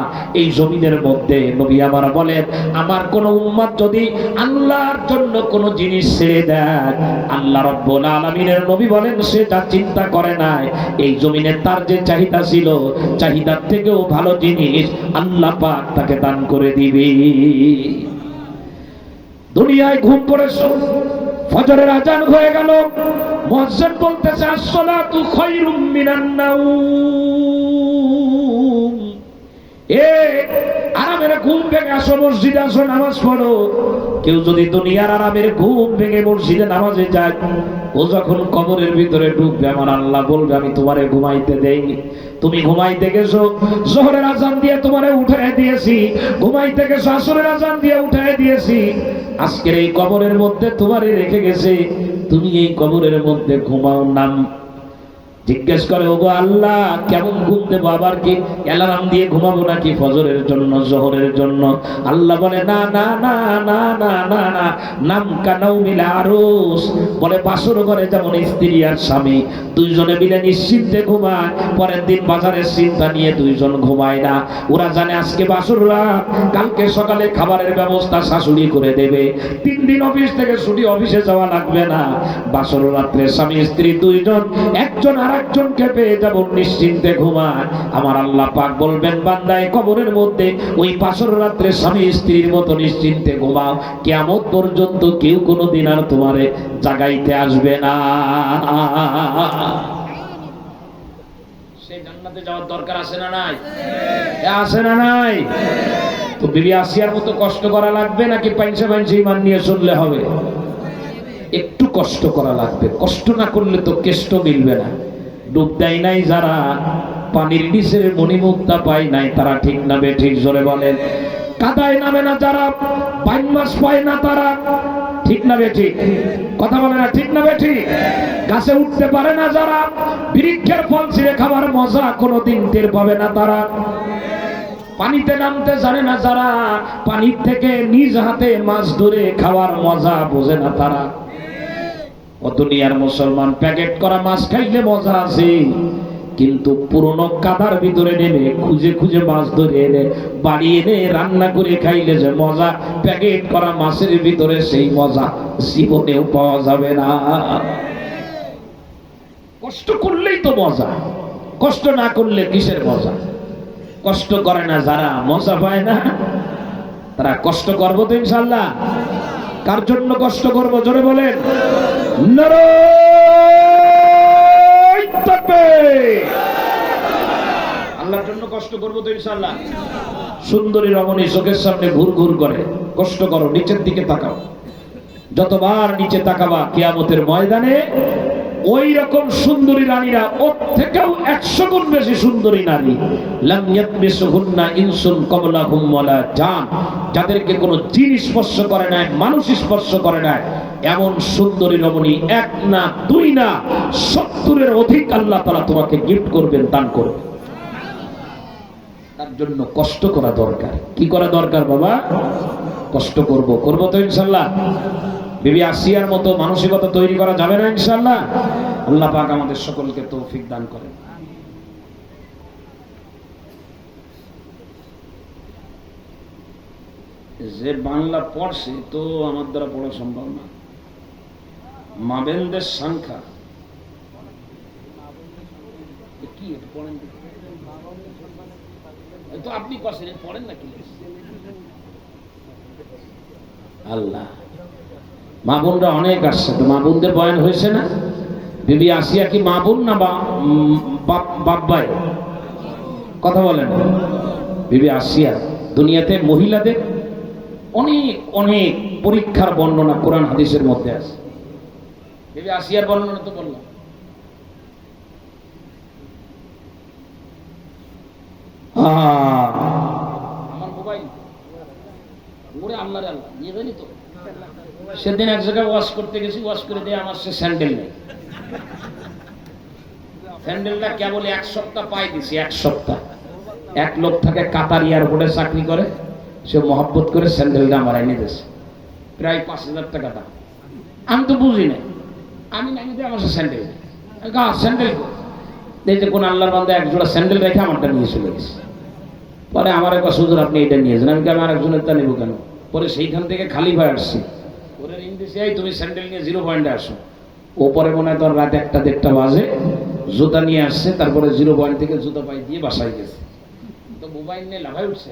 S1: এই জমিনের মধ্যে নবী আমার বলেন, আমার কোন উম্মত যদি আল্লাহর জন্য কোন জিনিস ছেড়ে দেয়, আল্লাহ রাব্বুল আলামিনের নবী বলেন, সে যা চিন্তা করে নাই, এই জমিনে তার যে চাহিদা ছিল, চাহিদার থেকেও ভালো জিনিস আল্লাহ পাক তাকে দান করে দিবে। দুনিয়ায় ঘুম পড়েছো, ফজরের আজান হয়ে গেল, মুয়াজ্জিন বলতেছে আসসালাতু খায়রুম মিনান নাওম। আরামের ঘুম ভেঙে আসো, মসজিদে আসো, নামাজ পড়ো। কেউ যদি দুনিয়ার আরামের ঘুম ভেঙে মসজিদে নামাজে যায়, ও যখন কবরের ভিতরে ঢুকবে, আমার আল্লাহ বলবে, আমি তোমারে ঘুমাইতে দেইনি, তুমি ঘুমাইতে গেছো, জোহরের আজান দিয়ে তোমারে উঠায় দিয়েছি, ঘুমাইতে গেছো, আসরের আজান দিয়ে উঠায় দিয়েছি, আজকের এই কবরের মধ্যে তোমারে রেখে গেছে, তুমি এই কবরের মধ্যে ঘুমাও নাম। জিজ্ঞেস করে, ওগো আল্লাহ, কেমন ঘুম দেবো, আবার কি অ্যালার্ম দিয়ে ঘুমাবো নাকি ফজরের জন্য, জোহরের জন্য? আল্লাহ বলে, না না না না না না না, নাম কানাও মিলে আরস। বলে, বাসর ঘরে যেমন স্ত্রী আর স্বামী দুইজনে মিলে নিশ্চিন্তে ঘুমায়, পরের দিন বাজারের চিন্তা নিয়ে দুইজন ঘুমায় না। ওরা জানে আজকে বাসর রাত, কালকে সকালে খাবারের ব্যবস্থা শাশুড়ি করে দেবে, 3 দিন অফিস থেকে ছুটি, অফিসে যাওয়া লাগবে না। বাসর রাত্রে স্বামী স্ত্রী দুইজন, একজন আরেকজনকে পেয়ে যাব, নিশ্চিন্তে ঘুমায়। আমার আল্লাহ পাক বলবেন, বান্দায় কবরের মধ্যে ওই বাসর রাত্রে স্বামী স্ত্রীর মতো নিশ্চিন্তে ঘুমাও, কিয়ামত পর্যন্ত কেউ কোনোদিন আর তোমারে জাগাইতে আসবে না। সেই জান্নাতে যাওয়ার দরকার আছে না নাই? আছে না নাই? তো বিবি আসিয়ার মতো কষ্ট করা লাগবে নাকি পাইছে পাইছে ইমান নিয়ে চললে হবে? একটু কষ্ট করা লাগবে, কষ্ট না করলে তো কেষ্ট মিলবে না। ডুব দেয় নাই যারা, পানির নিচের মণিমুক্তা পায় নাই তারা, ঠিক না বেঠিক জোরে বলেন? কাদায় নামে না যারা, 5 মাস পায় না তারা, ঠিক না বেঠিক? কথা বলে না, ঠিক না বেঠিক? গাছে উঠতে পারে না যারা, বৃক্ষের ফল ছিঁড়ে খাবার মজা কোনোদিন টের পাবে না তারা, পানিতে নামতে জানে না যারা, পানির থেকে নিজ হাতে মাছ ধরে খাওয়ার মজা বোঝে না তারা। ও দুনিয়ার মুসলমান, প্যাকেট করা মাছ খাইলে মজা আছে, কিন্তু পুরনো কাদার ভিতরে নেমে খুঁজে খুঁজে মাছ ধরে এনে বাড়ি এনে রান্না করে খাইলে যে মজা, প্যাকেট করা মাছের ভিতরে সেই মজা জীবনেও পাওয়া যাবে না। কষ্ট করলেই তো মজা, কষ্ট না করলে কিসের মজা? কষ্ট করে না যারা, মজা পায় না তারা। কষ্ট করবো তো ইনশাল্লাহ। কার জন্য কষ্ট করবো জোরে বলেন? নারায়ে তাকবীর। আল্লাহর জন্য কষ্ট করবো তো ইনশাল্লাহ। সুন্দরী রমণী চোখের সামনে ঘুর ঘুর করে, কষ্ট করো, নিচের দিকে তাকাও। যতবার নিচে তাকাবা কিয়ামতের ময়দানে ওই রকম সুন্দরী নারীরা, ওর থেকেও 100 গুণ বেশি সুন্দরী নারী, লাম ইয়াতমিসুহুন্না ইনসুন ক্বাবলাহুম ওয়ালা জান, যাদেরকে কোনো জিন স্পর্শ করে নাই, মানুষ স্পর্শ করে নাই, এমন সুন্দরী রমণী 1 না 2 না 70-এর অধিক আল্লাহ তাআলা তোমাকে গিফট করবেন, দান করবেন। তার জন্য কষ্ট করা দরকার। কি করা দরকার বাবা? কষ্ট করবো তো ইনশাল্লাহ। বিবি আসিয়ার মতো মানসিকতা তৈরি করা যাবে না ইনশাআল্লাহ? আল্লাহ পাক আমাদের সকলকে তৌফিক দান করেন। যে বাংলা পড়ছে তো আমার দ্বারা পড়া সম্ভব না। মাবেনদের সংখ্যা কি পড়েন তো আপনি পাশেন, পড়েন না কি? আল্লাহ
S2: মা বোনরা অনেক আসছে, তো মা বোনদের বয়ান হয়েছে না? বিবি আসিয়া কি মা বোন না বাপ ভাই? কথা বলেন। বিবি আসিয়া দুনিয়াতে মহিলাদের অনেক অনেক পরীক্ষার বর্ণনা কোরআন হাদিসের মধ্যে আছে। বিবি আসিয়ার বর্ণনা তো বললাম। আমার মোবাইল ওরে আল্লাহরে আল্লাহ নিয়ে জানি তো। সেদিন এক জায়গায় ওয়াশ করতে গেছি, ওয়াশ করে দিয়ে আমার সে স্যান্ডেল নেই। স্যান্ডেলটা কেবল 1 সপ্তাহ পাই দিছি, 1 সপ্তাহ। এক লোক থাকে কাতার এয়ারপোর্টে চাকরি করে, সে মহব্বত করে স্যান্ডেলটা আমার এনে দিয়েছে, প্রায় 5,000 টাকা দাম। আমি তো বুঝি না, আমি নাকি দিয়ে আমার স্যান্ডেল স্যান্ডেল দেখতে কোন আল্লাহর বান্দা এক জোড়া স্যান্ডেল রেখে আমারটা নিয়ে চলে গেছে। পরে আমার একটা সুযোগ, আপনি এটা নিয়েছেন, আমি আমার একজনের তা নেবো কেন? পরে সেইখান থেকে খালি ভাই আসছি, ওরে রিং দিয়েছি, এই তুমি স্যান্ডেল নিয়ে 0 পয়েন্টে আসো। ও পরে মনে হয় তোর রাত 1টা-1.5টা বাজে জুতা নিয়ে আসছে, তারপরে 0 পয়েন্ট থেকে জুতা পাই দিয়ে বাসায় গেছে। তো মোবাইল নিয়ে লাভাই উঠছে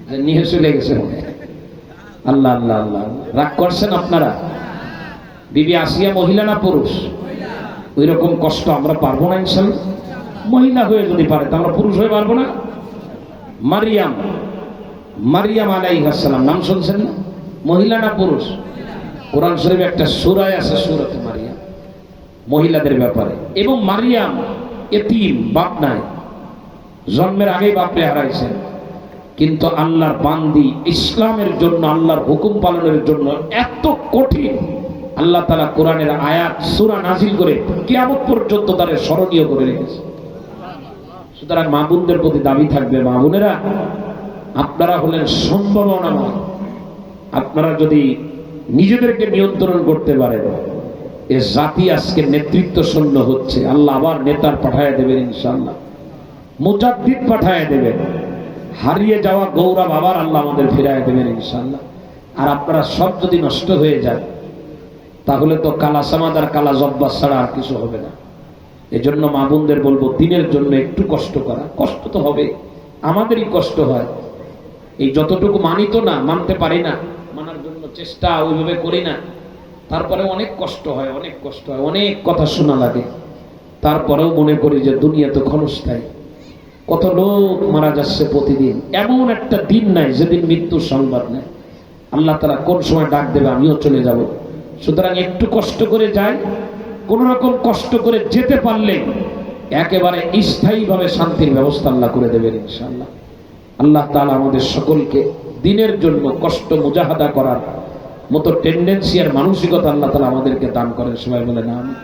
S2: যে নিয়ে চলে গেছে। আল্লাহ আল্লাহ আল্লাহ, রাগ করছেন আপনারা? বিবি আসিয়া মহিলা না পুরুষ? ওই রকম কষ্ট আমরা পারবো না ইনশাল্লাহ। মহিলা হয়ে যদি পারে তা আমরা পুরুষ হয়ে পারবো না? মারিয়াম, মারিয়াম আলাইহিস সালাম নাম শুনছেন না? মহিলা না পুরুষ? কোরআন শরীফে একটা সূরায় আছে, সূরাতে মারিয়াম, মহিলাদের ব্যাপারে। এবং মারিয়াম এতিম, বাপ নাই, জন্মের আগেই বাপরে হারাইছেন, কিন্তু আল্লাহর বান্দি, ইসলামের জন্য, আল্লাহর হুকুম পালনের জন্য এত কঠিন আল্লাহ তাআলা কোরআনের আয়াত সূরা নাজিল করে কিয়ামত পর্যন্ত তারে স্মরণীয় করে রেখেছে। সুতরাং মা বোনদের প্রতি দাবি থাকবে, মা বোনেরা আপনারা হলেন সম্ভাবনাময়। আপনারা যদি নিজেদেরকে নিয়ন্ত্রণ করতে পারেন, এ জাতি আজকে নেতৃত্ব শূন্য হচ্ছে, আল্লাহ আবার নেতার পাঠায় দেবেন ইনশাআল্লাহ, মুজাদ্দিদ পাঠায় দেবেন, হারিয়ে যাওয়া গৌরব আবার আল্লাহ আমাদের ফিরায় দেবেন ইনশাআল্লাহ। আর আপনারা সব যদি নষ্ট হয়ে যায় তাহলে তো কালা সামাদ আর কালা জব্বা ছাড়া আর কিছু হবে না। এজন্য মা বোনদের বলবো, দিনের জন্য একটু কষ্ট করা। কষ্ট তো হবে, আমাদেরই কষ্ট হয়। এই যতটুকু মানি তো না, মানতে পারি না, মানার জন্য চেষ্টা ওইভাবে করি না, তারপরে অনেক কষ্ট হয়, অনেক কষ্ট হয়, অনেক কথা শোনা লাগে। তারপরেও মনে করি যে দুনিয়া তো ক্ষণস্থায়ী, কত লোক মারা যাচ্ছে প্রতিদিন, এমন একটা দিন নাই যেদিন মৃত্যুর সংবাদ নেই। আল্লাহ তাআলা কোন সময় ডাক দেবে আমিও চলে যাব। সুতরাং একটু কষ্ট করে যাই, কোন রকম কষ্ট করে যেতে পারলে একেবারে স্থায়ীভাবে শান্তির ব্যবস্থা আল্লাহ করে দেবেন ইনশাআল্লাহ। আল্লাহ তাআলা আমাদের সকলকে দিনের জন্য কষ্ট মুজাহাদা করার মতো টেন্ডেন্সি আর মানসিকতা আল্লাহ তাআলা আমাদেরকে দান করেন। সবাই বলেন আমিন।